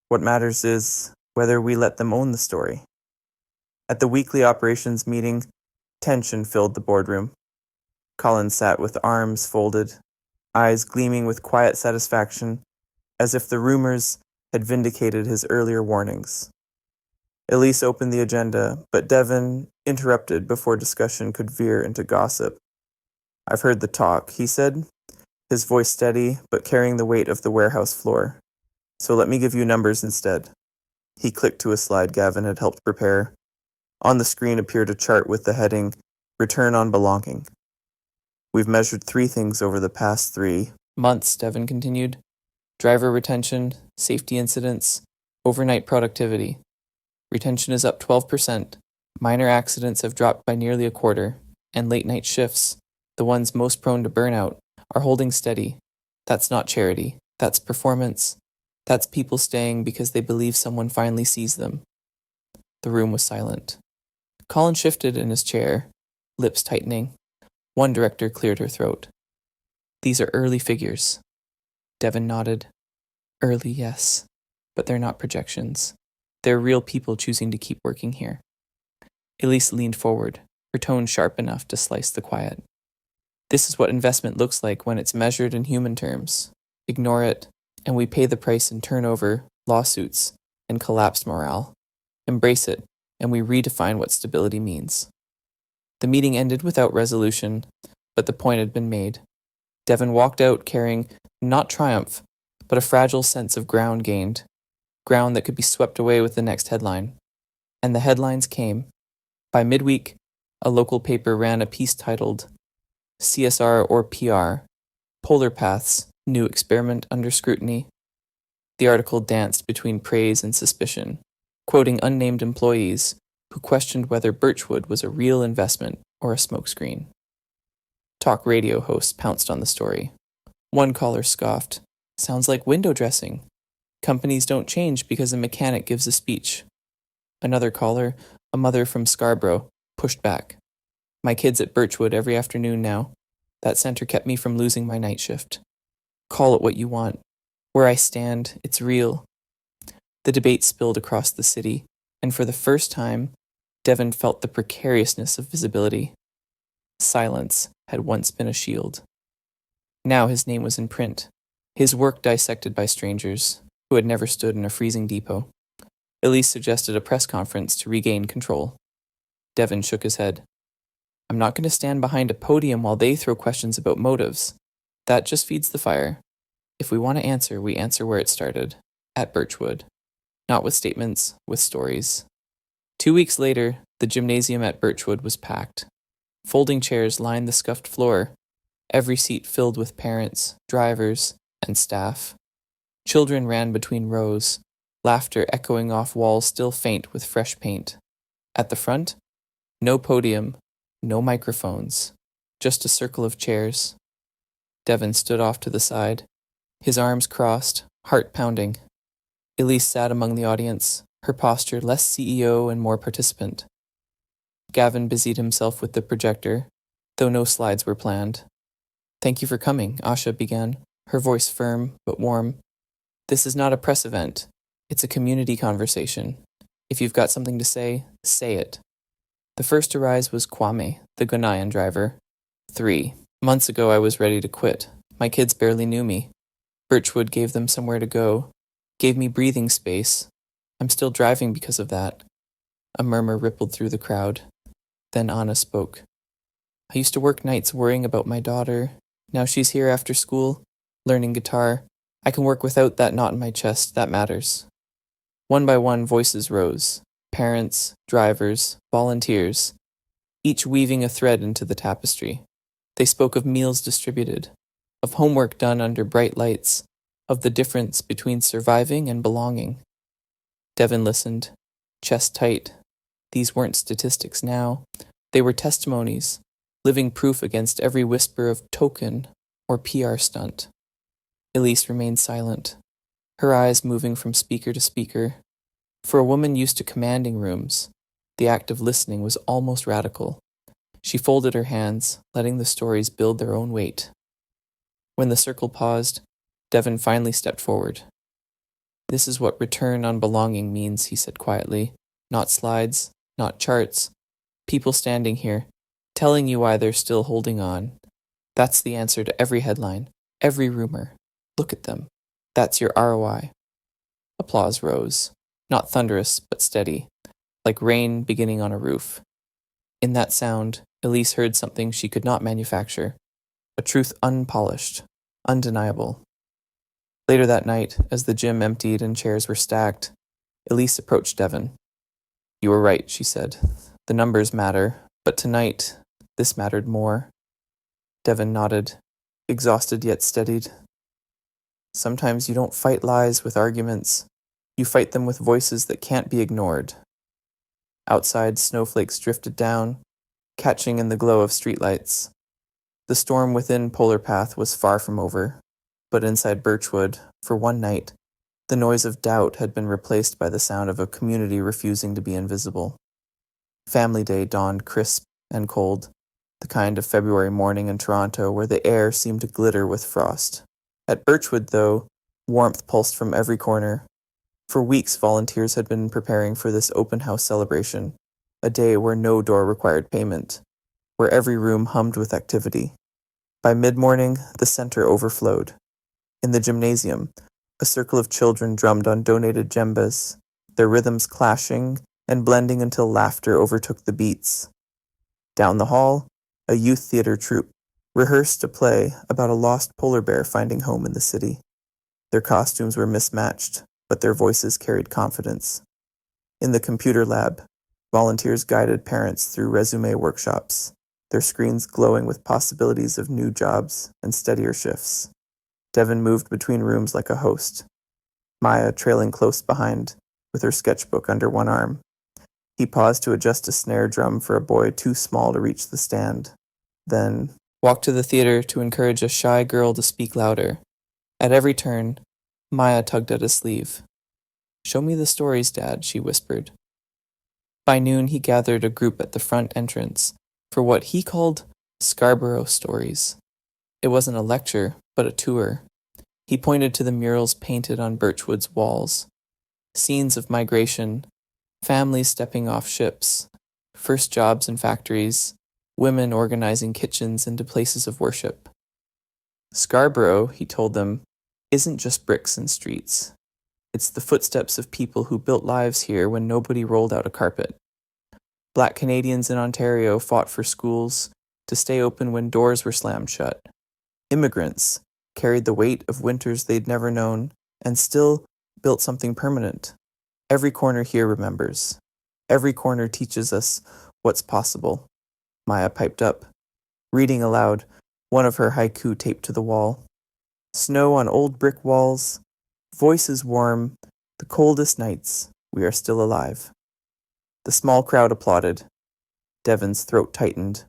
"What matters is whether we let them own the story." At the weekly operations meeting, tension filled the boardroom. Colin sat with arms folded, eyes gleaming with quiet satisfaction, as if the rumors had vindicated his earlier warnings. Elise opened the agenda, but Devon interrupted before discussion could veer into gossip. "I've heard the talk," he said, his voice steady but carrying the weight of the warehouse floor. "So let me give you numbers instead." He clicked to a slide Gavin had helped prepare. On the screen appeared a chart with the heading, "Return on Belonging." "We've measured 3 things over the past 3 months," Devon continued. "Driver retention, safety incidents, overnight productivity. Retention is up 12%. Minor accidents have dropped by nearly a quarter, and late-night shifts, the ones most prone to burnout, are holding steady. That's not charity. That's performance. That's people staying because they believe someone finally sees them." The room was silent. Colin shifted in his chair, lips tightening. One director cleared her throat. "These are early figures." Devon nodded. "Early, yes, but they're not projections. They're real people choosing to keep working here." Elise leaned forward, her tone sharp enough to slice the quiet. "This is what investment looks like when it's measured in human terms. Ignore it, and we pay the price in turnover, lawsuits, and collapsed morale. Embrace it, and we redefine what stability means. The meeting ended without resolution, but the point had been made. Devon walked out carrying not triumph, but a fragile sense of ground gained, ground that could be swept away with the next headline. And the headlines came. By midweek, a local paper ran a piece titled CSR or PR, Polar Paths, New Experiment Under Scrutiny. The article danced between praise and suspicion, quoting unnamed employees who questioned whether Birchwood was a real investment or a smokescreen. Talk radio hosts pounced on the story. One caller scoffed, "Sounds like window dressing. Companies don't change because a mechanic gives a speech." Another caller, a mother from Scarborough, pushed back. "My kid's at Birchwood every afternoon now. That center kept me from losing my night shift. Call it what you want. Where I stand, it's real." The debate spilled across the city, and for the first time, Devon felt the precariousness of visibility. Silence had once been a shield. Now his name was in print, his work dissected by strangers who had never stood in a freezing depot. Elise suggested a press conference to regain control. Devon shook his head. "I'm not going to stand behind a podium while they throw questions about motives. That just feeds the fire. If we want to answer, we answer where it started, at Birchwood. Not with statements, with stories." 2 weeks later, the gymnasium at Birchwood was packed. Folding chairs lined the scuffed floor, every seat filled with parents, drivers, and staff. Children ran between rows, laughter echoing off walls still faint with fresh paint. At the front, no podium, no microphones, just a circle of chairs. Devon stood off to the side, his arms crossed, heart pounding. Elise sat among the audience, her posture less CEO and more participant. Gavin busied himself with the projector, though no slides were planned. "Thank you for coming," Asha began, her voice firm but warm. "This is not a press event. It's a community conversation. If you've got something to say it." The first to rise was Kwame, the Ghanaian driver. 3 months ago I was ready to quit. My kids barely knew me. Birchwood gave them somewhere to go, gave me breathing space. I'm still driving because of that. A murmur rippled through the crowd. Then Anna spoke. "I used to work nights worrying about my daughter. Now she's here after school, learning guitar. I can work without that knot in my chest. That matters." One by one, voices rose. Parents, drivers, volunteers, each weaving a thread into the tapestry. They spoke of meals distributed, of homework done under bright lights, of the difference between surviving and belonging. Devon listened, chest tight. These weren't statistics now. They were testimonies, living proof against every whisper of token or PR stunt. Elise remained silent, her eyes moving from speaker to speaker. For a woman used to commanding rooms, the act of listening was almost radical. She folded her hands, letting the stories build their own weight. When the circle paused, Devon finally stepped forward. "This is what return on belonging means," he said quietly. "Not slides, not charts. People standing here, telling you why they're still holding on. That's the answer to every headline, every rumor. Look at them. That's your ROI." Applause rose, not thunderous, but steady, like rain beginning on a roof. In that sound, Elise heard something she could not manufacture, a truth unpolished, undeniable. Later that night, as the gym emptied and chairs were stacked, Elise approached Devon. "You were right," she said. "The numbers matter, but tonight, this mattered more." Devon nodded, exhausted yet steadied. "Sometimes you don't fight lies with arguments. You fight them with voices that can't be ignored." Outside, snowflakes drifted down, catching in the glow of streetlights. The storm within Polar Path was far from over, but inside Birchwood, for one night, the noise of doubt had been replaced by the sound of a community refusing to be invisible. Family Day dawned crisp and cold, the kind of February morning in Toronto where the air seemed to glitter with frost. At Birchwood, though, warmth pulsed from every corner. For weeks, volunteers had been preparing for this open house celebration, a day where no door required payment, where every room hummed with activity. By mid-morning, the center overflowed. In the gymnasium, A circle of children drummed on donated djembes, their rhythms clashing and blending until laughter overtook the beats. Down the hall, a youth theater troupe rehearsed a play about a lost polar bear finding home in the city. Their costumes were mismatched, but their voices carried confidence. In the computer lab, volunteers guided parents through resume workshops, their screens glowing with possibilities of new jobs and steadier shifts. Devon moved between rooms like a host, Maya trailing close behind, with her sketchbook under one arm. He paused to adjust a snare drum for a boy too small to reach the stand, then walked to the theater to encourage a shy girl to speak louder. At every turn, Maya tugged at his sleeve. "Show me the stories, Dad," she whispered. By noon, he gathered a group at the front entrance for what he called Scarborough Stories. It wasn't a lecture, but a tour. He pointed to the murals painted on Birchwood's walls. Scenes of migration, families stepping off ships, first jobs in factories, women organizing kitchens into places of worship. Scarborough, he told them, isn't just bricks and streets. It's the footsteps of people who built lives here when nobody rolled out a carpet. Black Canadians in Ontario fought for schools to stay open when doors were slammed shut. Immigrants carried the weight of winters they'd never known and still built something permanent. Every corner here remembers. Every corner teaches us what's possible. Maya piped up, reading aloud, one of her haiku taped to the wall. Snow on old brick walls, voices warm, the coldest nights, we are still alive. The small crowd applauded. Devon's throat tightened,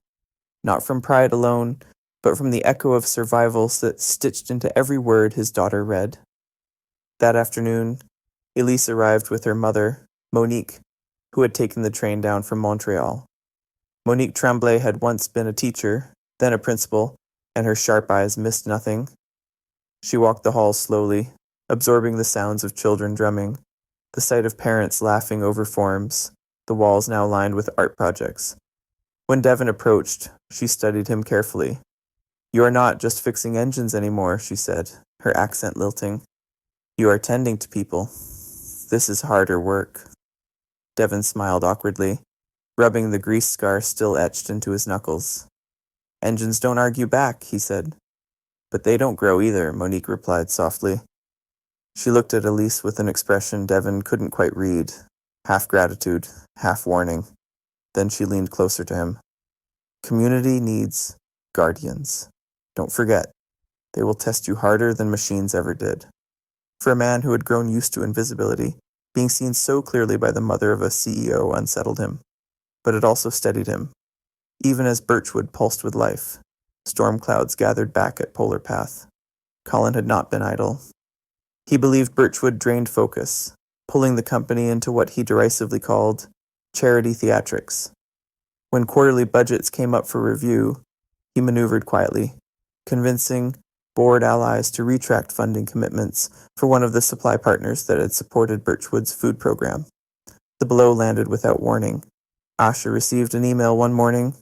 not from pride alone, but from the echo of survival that stitched into every word his daughter read. That afternoon, Elise arrived with her mother, Monique, who had taken the train down from Montreal. Monique Tremblay had once been a teacher, then a principal, and her sharp eyes missed nothing. She walked the halls slowly, absorbing the sounds of children drumming, the sight of parents laughing over forms, the walls now lined with art projects. When Devon approached, she studied him carefully. "You are not just fixing engines anymore," she said, her accent lilting. "You are tending to people. This is harder work." Devon smiled awkwardly, rubbing the grease scar still etched into his knuckles. "Engines don't argue back," he said. "But they don't grow either," Monique replied softly. She looked at Elise with an expression Devon couldn't quite read, half gratitude, half warning. Then she leaned closer to him. "Community needs guardians. Don't forget, they will test you harder than machines ever did." For a man who had grown used to invisibility, being seen so clearly by the mother of a CEO unsettled him. But it also steadied him. Even as Birchwood pulsed with life, storm clouds gathered back at Polar Path. Colin had not been idle. He believed Birchwood drained focus, pulling the company into what he derisively called charity theatrics. When quarterly budgets came up for review, he maneuvered quietly, convincing board allies to retract funding commitments for one of the supply partners that had supported Birchwood's food program. The blow landed without warning. Asha received an email one morning.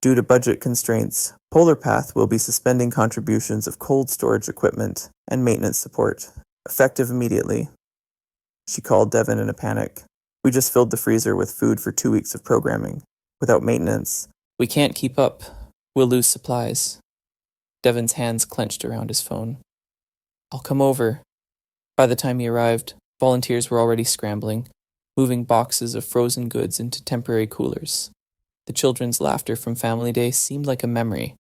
"Due to budget constraints, Polar Path will be suspending contributions of cold storage equipment and maintenance support, effective immediately." She called Devon in a panic. "We just filled the freezer with food for 2 weeks of programming. Without maintenance, we can't keep up. We'll lose supplies." Devon's hands clenched around his phone. "I'll come over." By the time he arrived, volunteers were already scrambling, moving boxes of frozen goods into temporary coolers. The children's laughter from Family Day seemed like a memory.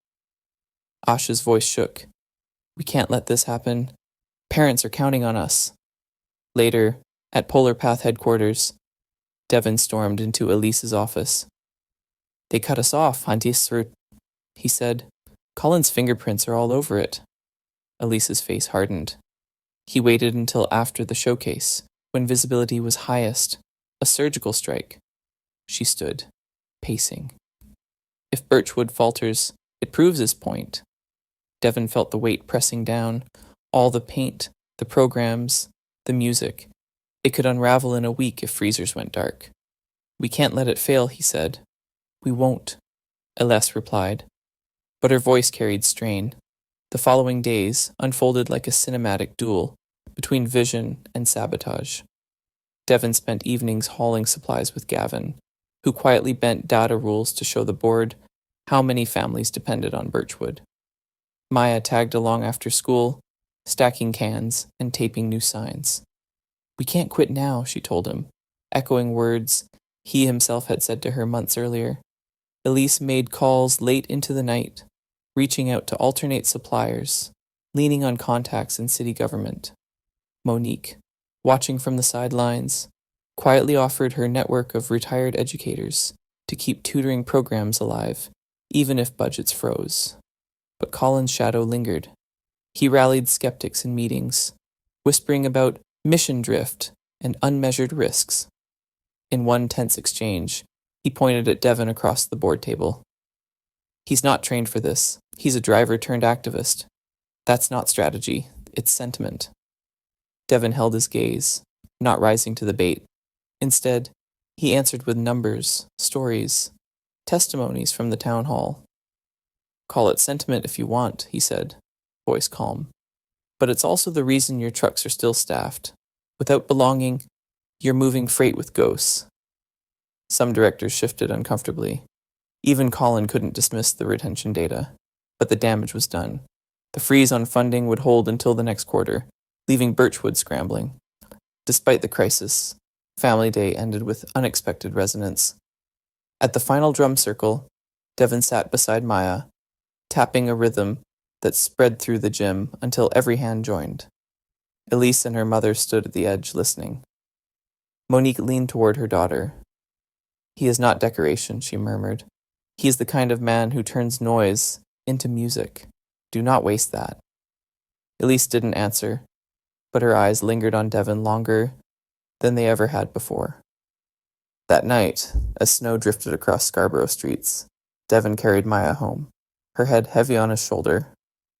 Asha's voice shook. "We can't let this happen. Parents are counting on us." Later, at Polar Path headquarters, Devon stormed into Elise's office. "They cut us off, Auntie Sir," he said. "Colin's fingerprints are all over it." Elise's face hardened. He waited until after the showcase, when visibility was highest, a surgical strike. She stood, pacing. If Birchwood falters, it proves his point. Devon felt the weight pressing down, all the paint, the programs, the music. It could unravel in a week if freezers went dark. "We can't let it fail," he said. "We won't," Elise replied. But her voice carried strain. The following days unfolded like a cinematic duel, between vision and sabotage. Devon spent evenings hauling supplies with Gavin, who quietly bent data rules to show the board how many families depended on Birchwood. Maya tagged along after school, stacking cans and taping new signs. "We can't quit now," she told him, echoing words he himself had said to her months earlier. Elise made calls late into the night, reaching out to alternate suppliers, leaning on contacts in city government. Monique, watching from the sidelines, quietly offered her network of retired educators to keep tutoring programs alive, even if budgets froze. But Colin's shadow lingered. He rallied skeptics in meetings, whispering about mission drift and unmeasured risks. In one tense exchange, he pointed at Devon across the board table. "He's not trained for this. He's a driver turned activist. That's not strategy, it's sentiment." Devon held his gaze, not rising to the bait. Instead, he answered with numbers, stories, testimonies from the town hall. "Call it sentiment if you want," he said, voice calm. "But it's also the reason your trucks are still staffed. Without belonging, you're moving freight with ghosts." Some directors shifted uncomfortably. Even Colin couldn't dismiss the retention data, but the damage was done. The freeze on funding would hold until the next quarter, leaving Birchwood scrambling. Despite the crisis, Family Day ended with unexpected resonance. At the final drum circle, Devon sat beside Maya, tapping a rhythm that spread through the gym until every hand joined. Elise and her mother stood at the edge listening. Monique leaned toward her daughter. "He is not decoration," she murmured. "He is the kind of man who turns noise into music. Do not waste that." Elise didn't answer, but her eyes lingered on Devon longer than they ever had before. That night, as snow drifted across Scarborough streets, Devon carried Maya home, her head heavy on his shoulder.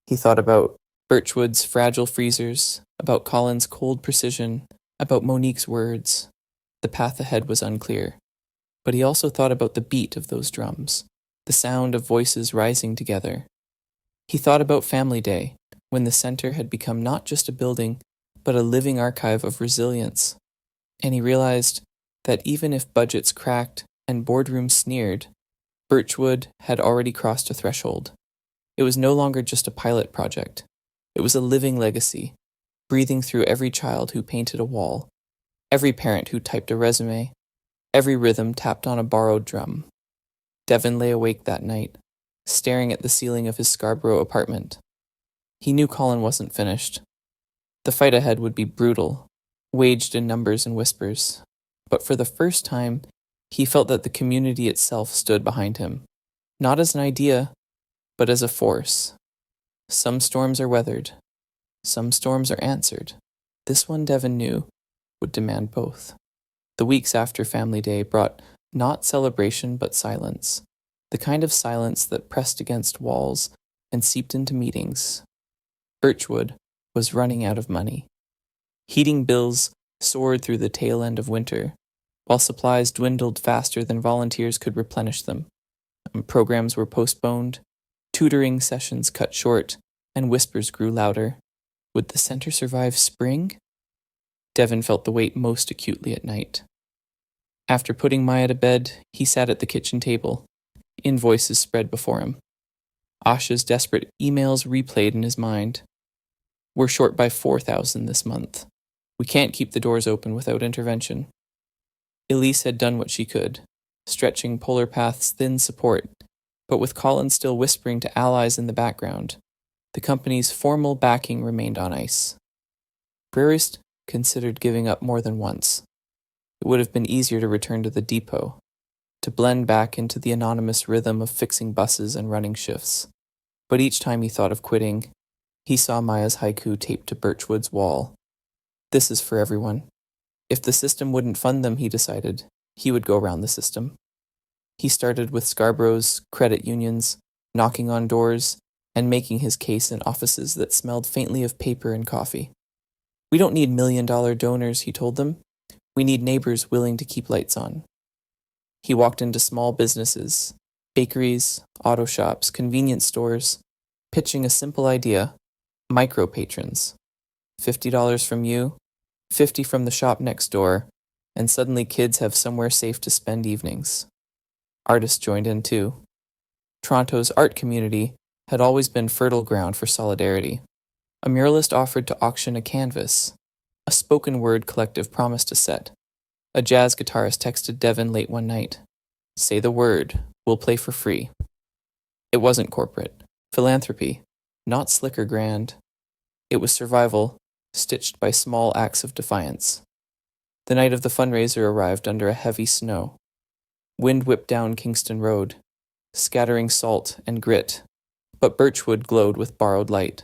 He thought about Birchwood's fragile freezers, about Colin's cold precision, about Monique's words. The path ahead was unclear, but he also thought about the beat of those drums, the sound of voices rising together. He thought about Family Day, when the center had become not just a building, but a living archive of resilience. And he realized that even if budgets cracked and boardrooms sneered, Birchwood had already crossed a threshold. It was no longer just a pilot project. It was a living legacy, breathing through every child who painted a wall, every parent who typed a resume, every rhythm tapped on a borrowed drum. Devon lay awake that night, staring at the ceiling of his Scarborough apartment. He knew Colin wasn't finished. The fight ahead would be brutal, waged in numbers and whispers. But for the first time, he felt that the community itself stood behind him, not as an idea, but as a force. Some storms are weathered. Some storms are answered. This one, Devon knew, would demand both. The weeks after Family Day brought not celebration but silence, the kind of silence that pressed against walls and seeped into meetings. Birchwood was running out of money. Heating bills soared through the tail end of winter, while supplies dwindled faster than volunteers could replenish them. Programs were postponed, tutoring sessions cut short, and whispers grew louder. Would the center survive spring? Devon felt the weight most acutely at night. After putting Maya to bed, he sat at the kitchen table. Invoices spread before him. Asha's desperate emails replayed in his mind. "We're short by 4,000 this month. We can't keep the doors open without intervention." Elise had done what she could, stretching Polar Path's thin support, but with Colin still whispering to allies in the background, the company's formal backing remained on ice. Brearist considered giving up more than once. It would have been easier to return to the depot, to blend back into the anonymous rhythm of fixing buses and running shifts. But each time he thought of quitting, he saw Maya's haiku taped to Birchwood's wall. This is for everyone. If the system wouldn't fund them, he decided, he would go around the system. He started with Scarborough's credit unions, knocking on doors, and making his case in offices that smelled faintly of paper and coffee. "We don't need million-dollar donors," he told them. "We need neighbors willing to keep lights on." He walked into small businesses, bakeries, auto shops, convenience stores, pitching a simple idea: micro-patrons. $50 from you, 50 from the shop next door, and suddenly kids have somewhere safe to spend evenings. Artists joined in too. Toronto's art community had always been fertile ground for solidarity. A muralist offered to auction a canvas. A spoken word collective promised a set. A jazz guitarist texted Devon late one night. Say the word, we'll play for free. It wasn't corporate. Philanthropy, not slick or grand. It was survival, stitched by small acts of defiance. The night of the fundraiser arrived under a heavy snow. Wind whipped down Kingston Road, scattering salt and grit, but Birchwood glowed with borrowed light.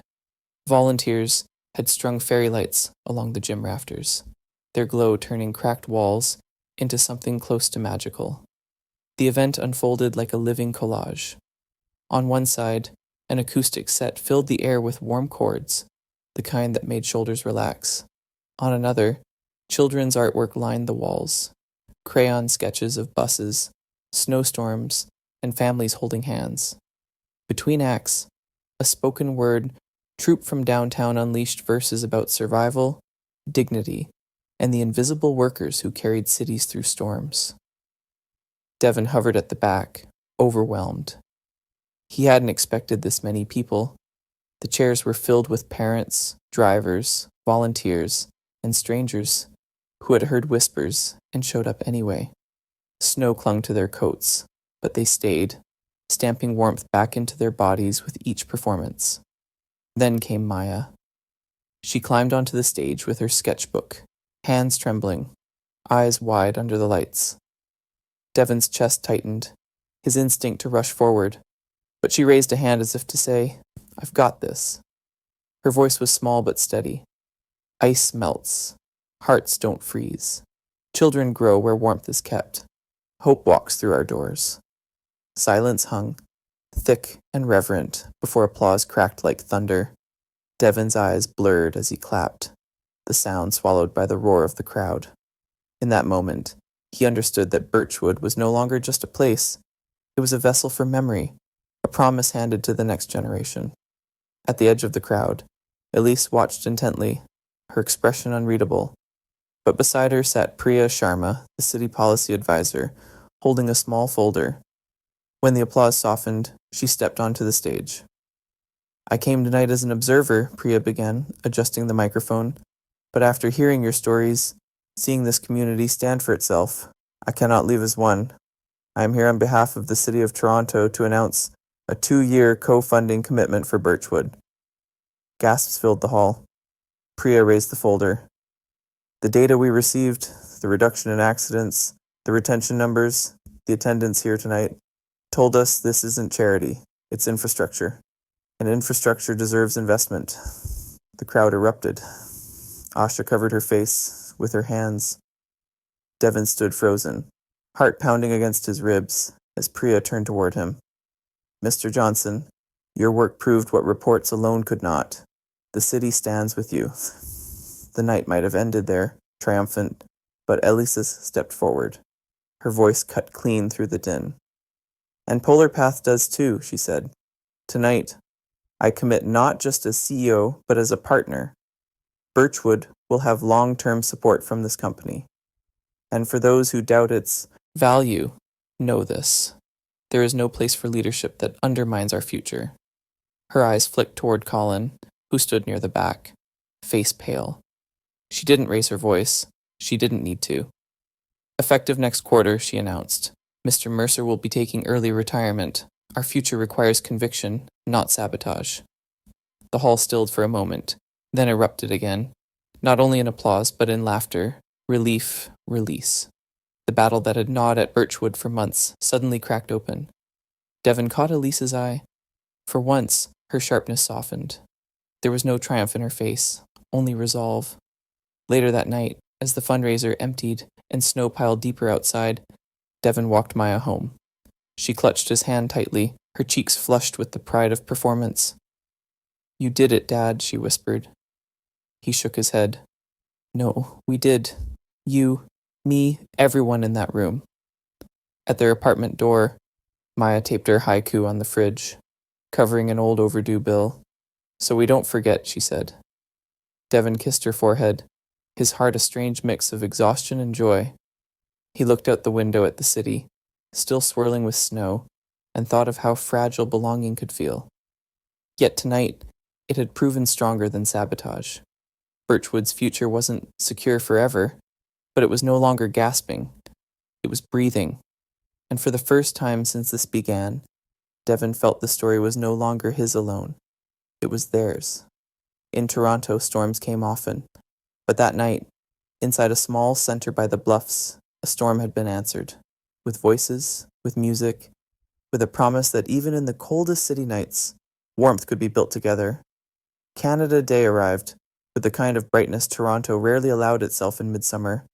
Volunteers had strung fairy lights along the gym rafters, their glow turning cracked walls into something close to magical. The event unfolded like a living collage. On one side, an acoustic set filled the air with warm chords, the kind that made shoulders relax. On another, children's artwork lined the walls, crayon sketches of buses, snowstorms, and families holding hands. Between acts, a spoken word troupe from downtown unleashed verses about survival, dignity, and the invisible workers who carried cities through storms. Devon hovered at the back, overwhelmed. He hadn't expected this many people. The chairs were filled with parents, drivers, volunteers, and strangers who had heard whispers and showed up anyway. Snow clung to their coats, but they stayed, stamping warmth back into their bodies with each performance. Then came Maya. She climbed onto the stage with her sketchbook, hands trembling, eyes wide under the lights. Devon's chest tightened, his instinct to rush forward, but she raised a hand as if to say, "I've got this." Her voice was small but steady. Ice melts. Hearts don't freeze. Children grow where warmth is kept. Hope walks through our doors. Silence hung, thick and reverent, before applause cracked like thunder. Devon's eyes blurred as he clapped, the sound swallowed by the roar of the crowd. In that moment, he understood that Birchwood was no longer just a place. It was a vessel for memory, a promise handed to the next generation. At the edge of the crowd, Elise watched intently, her expression unreadable. But beside her sat Priya Sharma, the city policy advisor, holding a small folder. When the applause softened, she stepped onto the stage. "I came tonight as an observer," Priya began, adjusting the microphone. "But after hearing your stories, seeing this community stand for itself, I cannot leave as one. I am here on behalf of the City of Toronto to announce a 2-year co-funding commitment for Birchwood." Gasps filled the hall. Priya raised the folder. "The data we received, the reduction in accidents, the retention numbers, the attendance here tonight, told us this isn't charity, it's infrastructure. And infrastructure deserves investment." The crowd erupted. Asha covered her face with her hands. Devon stood frozen, heart pounding against his ribs, as Priya turned toward him. "Mr. Johnson, your work proved what reports alone could not. The city stands with you." The night might have ended there, triumphant, but Elises stepped forward. Her voice cut clean through the din. "And Polar Path does too," she said. "Tonight, I commit not just as CEO, but as a partner. Birchwood will have long-term support from this company. And for those who doubt its value, know this. There is no place for leadership that undermines our future." Her eyes flicked toward Colin, who stood near the back, face pale. She didn't raise her voice. She didn't need to. "Effective next quarter," she announced, "Mr. Mercer will be taking early retirement. Our future requires conviction, not sabotage." The hall stilled for a moment, then erupted again, not only in applause but in laughter, relief, release. The battle that had gnawed at Birchwood for months suddenly cracked open. Devon caught Elise's eye. For once, her sharpness softened. There was no triumph in her face, only resolve. Later that night, as the fundraiser emptied and snow piled deeper outside, Devon walked Maya home. She clutched his hand tightly, her cheeks flushed with the pride of performance. "You did it, Dad," she whispered. He shook his head. "No, we did. You, me, everyone in that room." At their apartment door, Maya taped her haiku on the fridge, covering an old overdue bill. "So we don't forget," she said. Devon kissed her forehead, his heart a strange mix of exhaustion and joy. He looked out the window at the city, still swirling with snow, and thought of how fragile belonging could feel. Yet tonight, it had proven stronger than sabotage. Birchwood's future wasn't secure forever, but it was no longer gasping. It was breathing. And for the first time since this began, Devon felt the story was no longer his alone. It was theirs. In Toronto, storms came often, but that night, inside a small center by the bluffs, a storm had been answered, with voices, with music, with a promise that even in the coldest city nights, warmth could be built together. Canada Day arrived, with the kind of brightness Toronto rarely allowed itself in midsummer.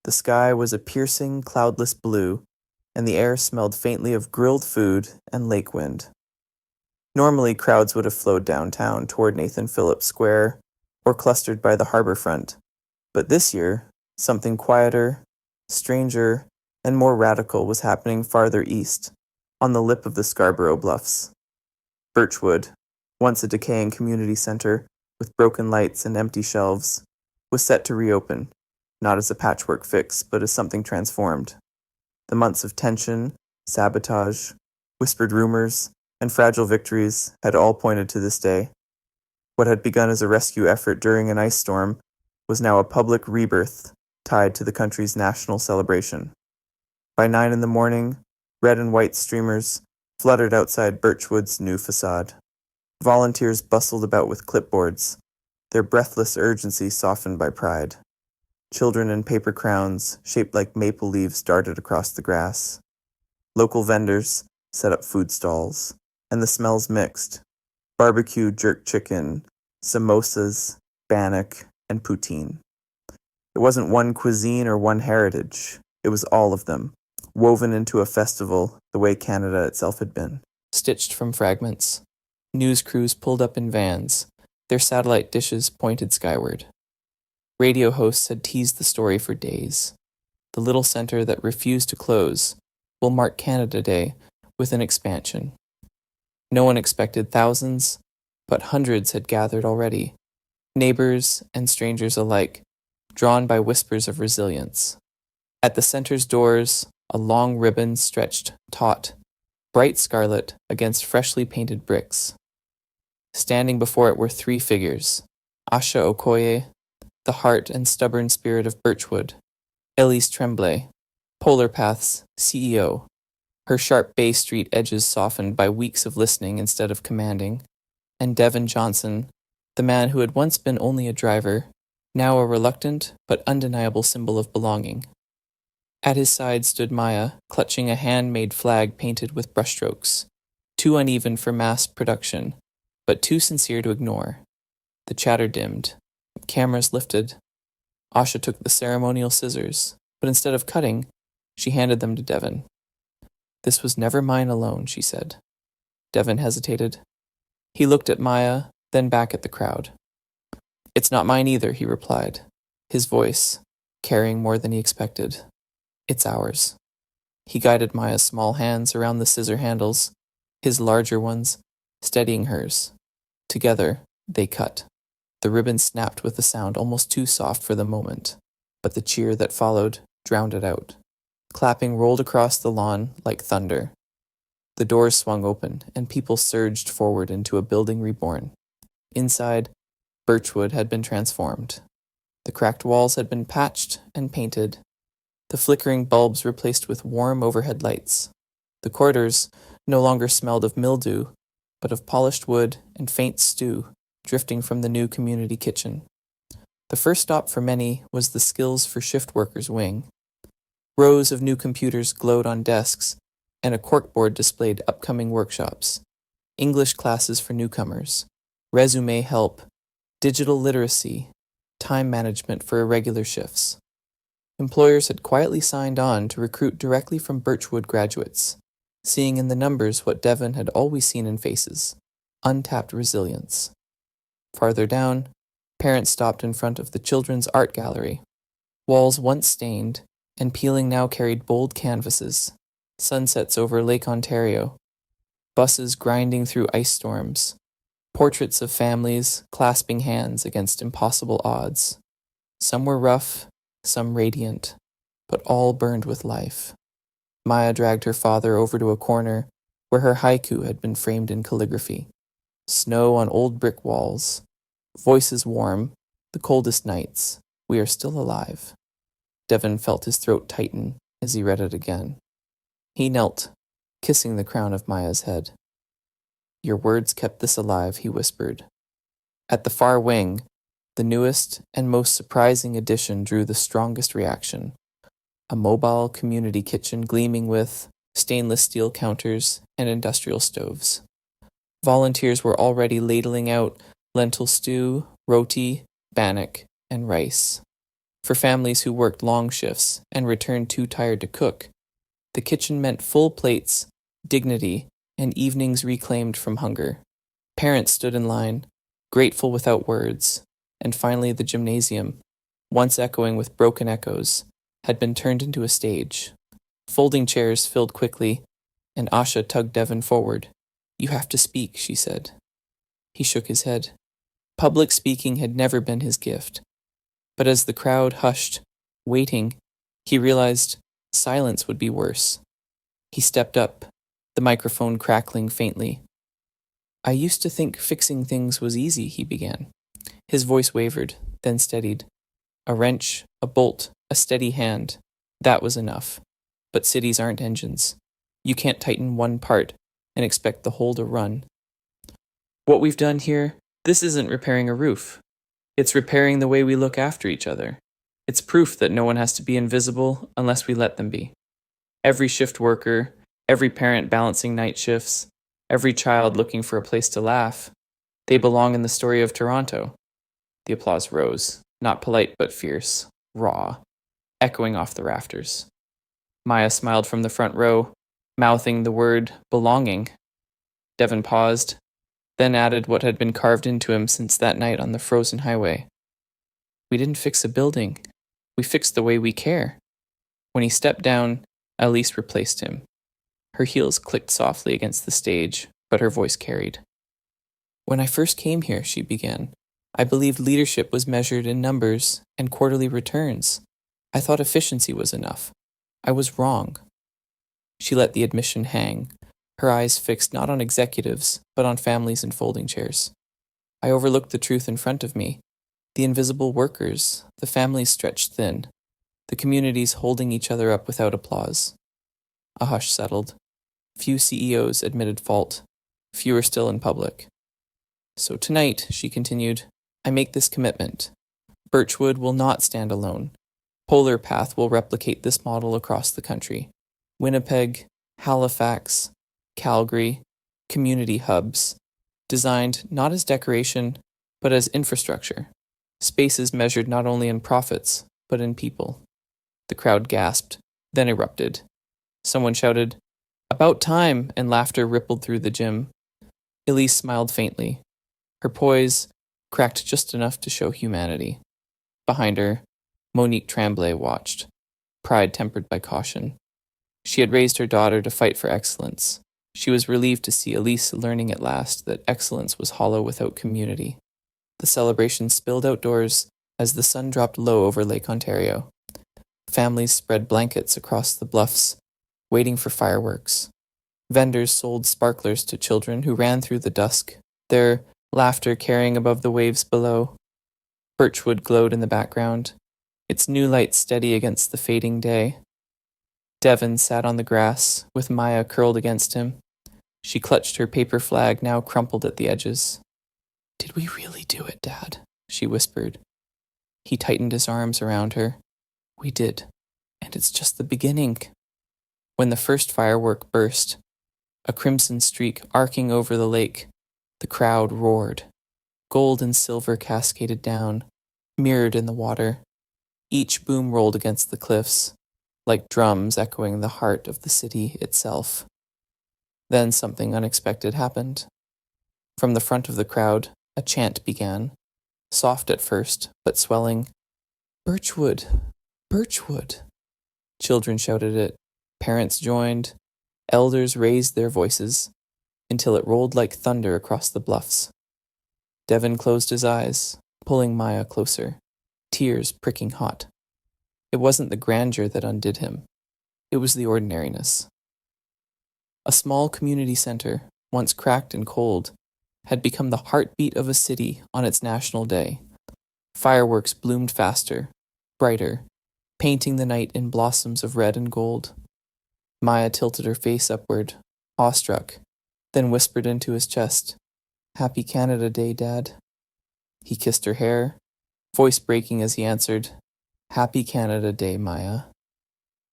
The sky was a piercing, cloudless blue, and the air smelled faintly of grilled food and lake wind. Normally, crowds would have flowed downtown toward Nathan Phillips Square or clustered by the harbor front, but this year, something quieter, stranger, and more radical was happening farther east, on the lip of the Scarborough Bluffs. Birchwood, once a decaying community center with broken lights and empty shelves, was set to reopen, not as a patchwork fix, but as something transformed. The months of tension, sabotage, whispered rumors, and fragile victories had all pointed to this day. What had begun as a rescue effort during an ice storm was now a public rebirth tied to the country's national celebration. By 9 a.m, red and white streamers fluttered outside Birchwood's new facade. Volunteers bustled about with clipboards, their breathless urgency softened by pride. Children in paper crowns, shaped like maple leaves, darted across the grass. Local vendors set up food stalls, and the smells mixed. Barbecue jerk chicken, samosas, bannock, and poutine. It wasn't one cuisine or one heritage. It was all of them, woven into a festival the way Canada itself had been. Stitched from fragments, news crews pulled up in vans, their satellite dishes pointed skyward. Radio hosts had teased the story for days. The little center that refused to close will mark Canada Day with an expansion. No one expected thousands, but hundreds had gathered already, neighbors and strangers alike, drawn by whispers of resilience. At the center's doors, a long ribbon stretched taut, bright scarlet against freshly painted bricks. Standing before it were 3 figures: Asha Okoye, the heart and stubborn spirit of Birchwood; Elise Tremblay, Polar Path's CEO, her sharp Bay Street edges softened by weeks of listening instead of commanding; and Devon Johnson, the man who had once been only a driver, now a reluctant but undeniable symbol of belonging. At his side stood Maya, clutching a handmade flag painted with brushstrokes, too uneven for mass production, but too sincere to ignore. The chatter dimmed. Cameras lifted. Asha took the ceremonial scissors, but instead of cutting, she handed them to Devon. "This was never mine alone," she said. Devon hesitated. He looked at Maya, then back at the crowd. "It's not mine either," he replied, his voice carrying more than he expected. "It's ours." He guided Maya's small hands around the scissor handles, his larger ones steadying hers. Together, they cut. The ribbon snapped with a sound almost too soft for the moment, but the cheer that followed drowned it out. Clapping rolled across the lawn like thunder. The doors swung open, and people surged forward into a building reborn. Inside, Birchwood had been transformed. The cracked walls had been patched and painted, the flickering bulbs replaced with warm overhead lights. The corridors no longer smelled of mildew, but of polished wood and faint stew drifting from the new community kitchen. The first stop for many was the Skills for Shift Workers wing. Rows of new computers glowed on desks, and a corkboard displayed upcoming workshops, English classes for newcomers, resume help, digital literacy, time management for irregular shifts. Employers had quietly signed on to recruit directly from Birchwood graduates, seeing in the numbers what Devon had always seen in faces: untapped resilience. Farther down, parents stopped in front of the children's art gallery. Walls once stained and peeling now carried bold canvases, sunsets over Lake Ontario, buses grinding through ice storms, Portraits of families clasping hands against impossible odds. Some were rough, some radiant, but all burned with life. Maya dragged her father over to a corner where her haiku had been framed in calligraphy. Snow on old brick walls. Voices warm, the coldest nights. We are still alive. Devon felt his throat tighten as he read it again. He knelt, kissing the crown of Maya's head. Your words kept this alive, he whispered. At the far wing, the newest and most surprising addition drew the strongest reaction. A mobile community kitchen gleaming with stainless steel counters and industrial stoves. Volunteers were already ladling out lentil stew, roti, bannock, and rice. For families who worked long shifts and returned too tired to cook, the kitchen meant full plates, dignity, and evenings reclaimed from hunger. Parents stood in line, grateful without words, and finally the gymnasium, once echoing with broken echoes, had been turned into a stage. Folding chairs filled quickly, and Asha tugged Devon forward. You have to speak, she said. He shook his head. Public speaking had never been his gift. But as the crowd hushed, waiting, he realized silence would be worse. He stepped up, the microphone crackling faintly. I used to think fixing things was easy, he began. His voice wavered, then steadied. A wrench, a bolt, a steady hand. That was enough. But cities aren't engines. You can't tighten one part and expect the whole to run. What we've done here, this isn't repairing a roof. It's repairing the way we look after each other. It's proof that no one has to be invisible unless we let them be. Every shift worker, every parent balancing night shifts, every child looking for a place to laugh, they belong in the story of Toronto. The applause rose, not polite but fierce, raw, echoing off the rafters. Maya smiled from the front row, mouthing the word belonging. Devon paused, then added what had been carved into him since that night on the frozen highway. We didn't fix a building. We fixed the way we care. When he stepped down, Elise replaced him. Her heels clicked softly against the stage, but her voice carried. When I first came here, she began, I believed leadership was measured in numbers and quarterly returns. I thought efficiency was enough. I was wrong. She let the admission hang, her eyes fixed not on executives, but on families in folding chairs. I overlooked the truth in front of me, the invisible workers, the families stretched thin, the communities holding each other up without applause. A hush settled. Few CEOs admitted fault, fewer still in public. So tonight, she continued, I make this commitment. Birchwood will not stand alone. Polar Path will replicate this model across the country. Winnipeg, Halifax, Calgary, community hubs, designed not as decoration, but as infrastructure. Spaces measured not only in profits, but in people. The crowd gasped, then erupted. Someone shouted, About time, and laughter rippled through the gym. Elise smiled faintly. Her poise cracked just enough to show humanity. Behind her, Monique Tremblay watched, pride tempered by caution. She had raised her daughter to fight for excellence. She was relieved to see Elise learning at last that excellence was hollow without community. The celebration spilled outdoors as the sun dropped low over Lake Ontario. Families spread blankets across the bluffs, waiting for fireworks. Vendors sold sparklers to children who ran through the dusk, their laughter carrying above the waves below. Birchwood glowed in the background, its new light steady against the fading day. Devon sat on the grass, with Maya curled against him. She clutched her paper flag, now crumpled at the edges. Did we really do it, Dad? She whispered. He tightened his arms around her. We did, and it's just the beginning. When the first firework burst, a crimson streak arcing over the lake, the crowd roared. Gold and silver cascaded down, mirrored in the water. Each boom rolled against the cliffs, like drums echoing the heart of the city itself. Then something unexpected happened. From the front of the crowd, a chant began, soft at first, but swelling. Birchwood, Birchwood. Children shouted it, parents joined, elders raised their voices, until it rolled like thunder across the bluffs. Devon closed his eyes, pulling Maya closer, tears pricking hot. It wasn't the grandeur that undid him. It was the ordinariness. A small community center, once cracked and cold, had become the heartbeat of a city on its national day. Fireworks bloomed faster, brighter, painting the night in blossoms of red and gold. Maya tilted her face upward, awestruck, then whispered into his chest, "Happy Canada Day, Dad." He kissed her hair, voice breaking as he answered, "Happy Canada Day, Maya."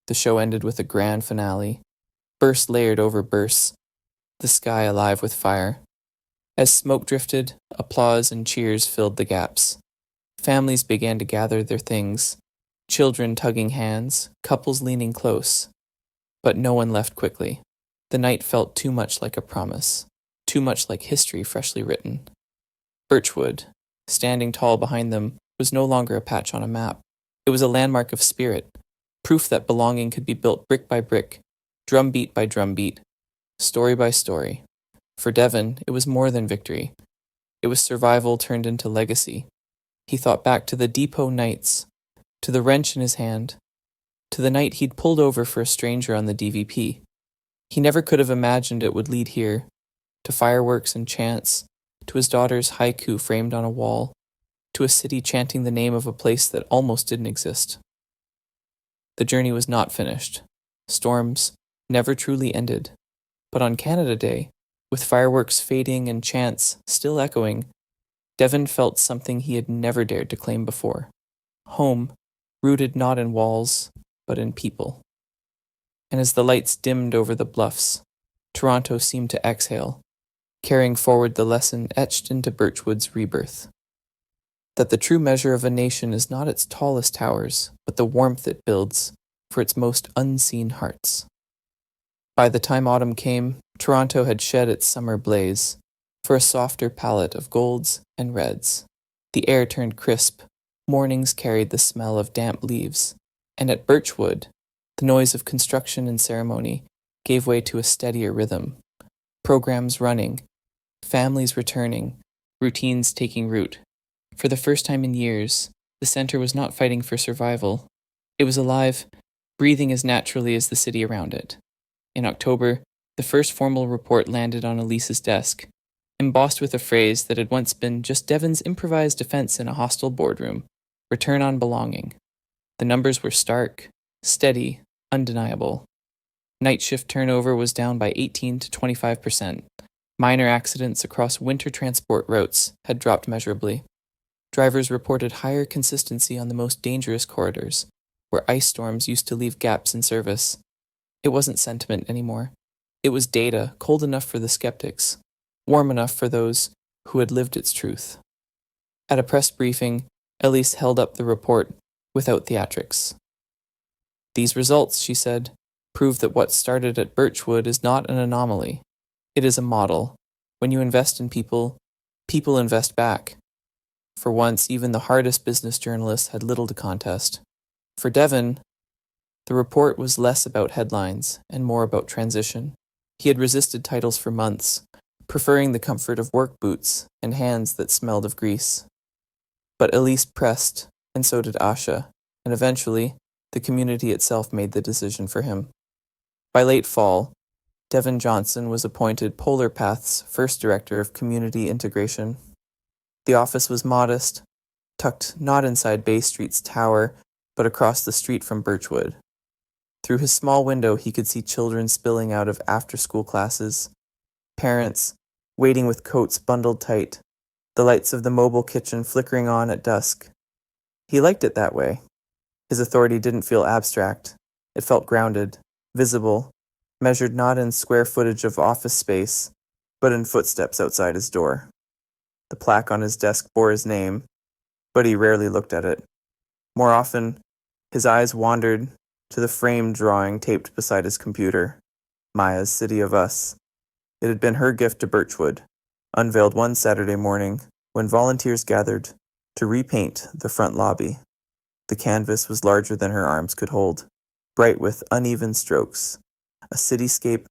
The show ended with a grand finale, burst layered over bursts, the sky alive with fire. As smoke drifted, applause and cheers filled the gaps. Families began to gather their things, children tugging hands, couples leaning close. But no one left quickly. The night felt too much like a promise, too much like history freshly written. Birchwood, standing tall behind them, was no longer a patch on a map. It was a landmark of spirit, proof that belonging could be built brick by brick, drumbeat by drumbeat, story by story. For Devon, it was more than victory. It was survival turned into legacy. He thought back to the depot nights, to the wrench in his hand, to the night he'd pulled over for a stranger on the DVP. He never could have imagined it would lead here, to fireworks and chants, to his daughter's haiku framed on a wall, to a city chanting the name of a place that almost didn't exist. The journey was not finished. Storms never truly ended. But on Canada Day, with fireworks fading and chants still echoing, Devon felt something he had never dared to claim before. Home, rooted not in walls, but in people. And as the lights dimmed over the bluffs, Toronto seemed to exhale, carrying forward the lesson etched into Birchwood's rebirth. That the true measure of a nation is not its tallest towers, but the warmth it builds for its most unseen hearts. By the time autumn came, Toronto had shed its summer blaze for a softer palette of golds and reds. The air turned crisp, mornings carried the smell of damp leaves, and at Birchwood, the noise of construction and ceremony gave way to a steadier rhythm. Programs running, families returning, routines taking root. For the first time in years, the center was not fighting for survival. It was alive, breathing as naturally as the city around it. In October, the first formal report landed on Elise's desk, embossed with a phrase that had once been just Devon's improvised defense in a hostile boardroom: return on belonging. The numbers were stark, steady, undeniable. Night shift turnover was down by 18 to 25%. Minor accidents across winter transport routes had dropped measurably. Drivers reported higher consistency on the most dangerous corridors, where ice storms used to leave gaps in service. It wasn't sentiment anymore. It was data, cold enough for the skeptics, warm enough for those who had lived its truth. At a press briefing, Elise held up the report without theatrics. "These results," she said, "prove that what started at Birchwood is not an anomaly. It is a model. When you invest in people, people invest back." For once, even the hardest business journalists had little to contest. For Devon, the report was less about headlines and more about transition. He had resisted titles for months, preferring the comfort of work boots and hands that smelled of grease. But Elise pressed, and so did Asha, and eventually, the community itself made the decision for him. By late fall, Devon Johnson was appointed Polar Path's first director of community integration. The office was modest, tucked not inside Bay Street's tower, but across the street from Birchwood. Through his small window, he could see children spilling out of after-school classes, parents waiting with coats bundled tight, the lights of the mobile kitchen flickering on at dusk. He liked it that way. His authority didn't feel abstract. It felt grounded, visible, measured not in square footage of office space, but in footsteps outside his door. The plaque on his desk bore his name, but he rarely looked at it. More often, his eyes wandered to the framed drawing taped beside his computer, Maya's City of Us. It had been her gift to Birchwood, unveiled one Saturday morning when volunteers gathered to repaint the front lobby. The canvas was larger than her arms could hold, bright with uneven strokes, a cityscape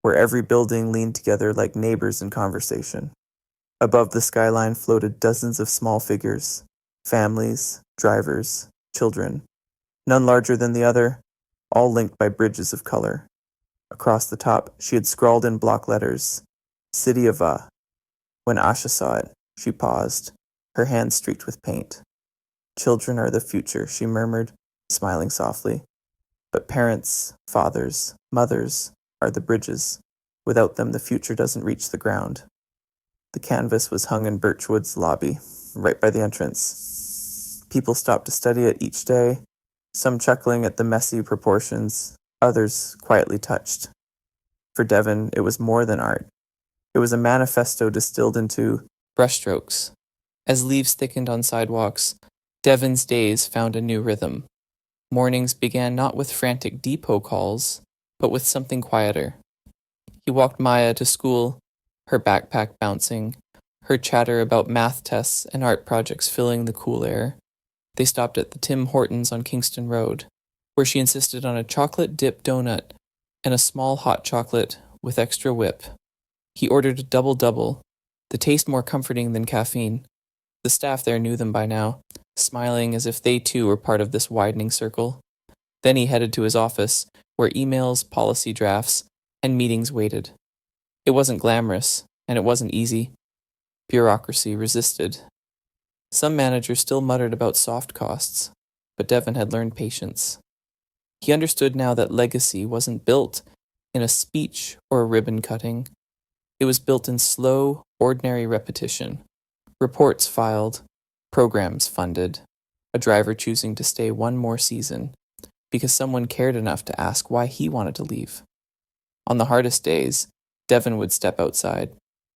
where every building leaned together like neighbors in conversation. Above the skyline floated dozens of small figures, families, drivers, children, none larger than the other, all linked by bridges of color. Across the top, she had scrawled in block letters, City of A. When Asha saw it, she paused, her hands streaked with paint. Children are the future, she murmured, smiling softly. But parents, fathers, mothers are the bridges. Without them, the future doesn't reach the ground. The canvas was hung in Birchwood's lobby, right by the entrance. People stopped to study it each day, some chuckling at the messy proportions, others quietly touched. For Devon, it was more than art. It was a manifesto distilled into brushstrokes. As leaves thickened on sidewalks, Devon's days found a new rhythm. Mornings began not with frantic depot calls, but with something quieter. He walked Maya to school, her backpack bouncing, her chatter about math tests and art projects filling the cool air. They stopped at the Tim Hortons on Kingston Road, where she insisted on a chocolate-dipped donut and a small hot chocolate with extra whip. He ordered a double-double, the taste more comforting than caffeine. The staff there knew them by now, smiling as if they too were part of this widening circle. Then he headed to his office, where emails, policy drafts, and meetings waited. It wasn't glamorous, and it wasn't easy. Bureaucracy resisted. Some managers still muttered about soft costs, but Devon had learned patience. He understood now that legacy wasn't built in a speech or a ribbon cutting. It was built in slow, ordinary repetition. Reports filed, programs funded, a driver choosing to stay one more season because someone cared enough to ask why he wanted to leave. On the hardest days, Devon would step outside,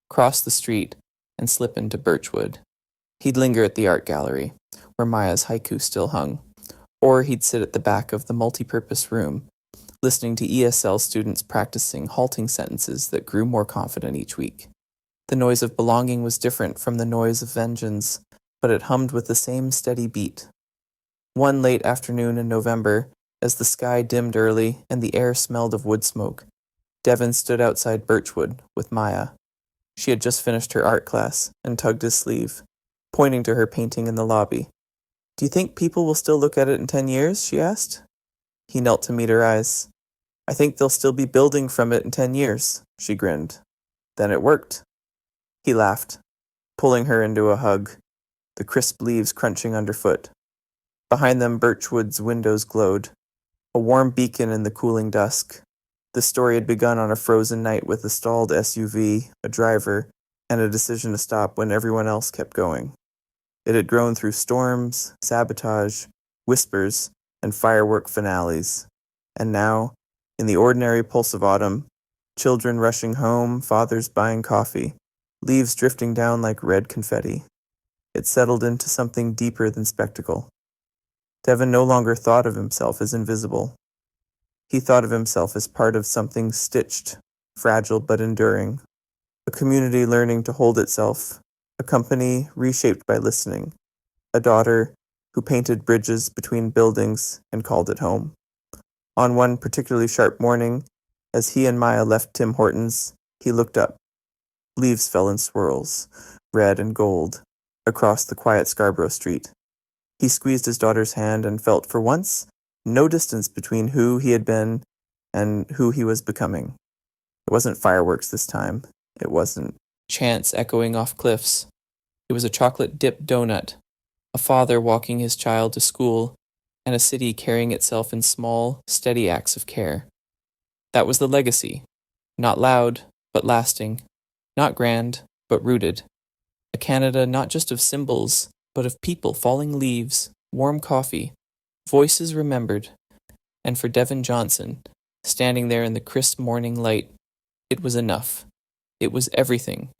cross the street, and slip into Birchwood. He'd linger at the art gallery, where Maya's haiku still hung, or he'd sit at the back of the multipurpose room, listening to ESL students practicing halting sentences that grew more confident each week. The noise of belonging was different from the noise of vengeance, but it hummed with the same steady beat. One late afternoon in November, as the sky dimmed early and the air smelled of wood smoke, Devon stood outside Birchwood with Maya. She had just finished her art class and tugged his sleeve, pointing to her painting in the lobby. "Do you think people will still look at it in 10 years?" she asked. He knelt to meet her eyes. "I think they'll still be building from it in 10 years, she grinned. "Then it worked." He laughed, pulling her into a hug, the crisp leaves crunching underfoot. Behind them, Birchwood's windows glowed, a warm beacon in the cooling dusk. The story had begun on a frozen night with a stalled SUV, a driver, and a decision to stop when everyone else kept going. It had grown through storms, sabotage, whispers, and firework finales. And now, in the ordinary pulse of autumn, children rushing home, fathers buying coffee, leaves drifting down like red confetti. It settled into something deeper than spectacle. Devon no longer thought of himself as invisible. He thought of himself as part of something stitched, fragile but enduring, a community learning to hold itself, a company reshaped by listening, a daughter who painted bridges between buildings and called it home. On one particularly sharp morning, as he and Maya left Tim Hortons, he looked up. Leaves fell in swirls, red and gold, across the quiet Scarborough Street. He squeezed his daughter's hand and felt, for once, no distance between who he had been and who he was becoming. It wasn't fireworks this time. It wasn't chants echoing off cliffs. It was a chocolate-dipped donut, a father walking his child to school, and a city carrying itself in small, steady acts of care. That was the legacy. Not loud, but lasting. Not grand, but rooted. A Canada not just of symbols, but of people falling leaves, warm coffee, voices remembered. And for Devon Johnson, standing there in the crisp morning light, it was enough. It was everything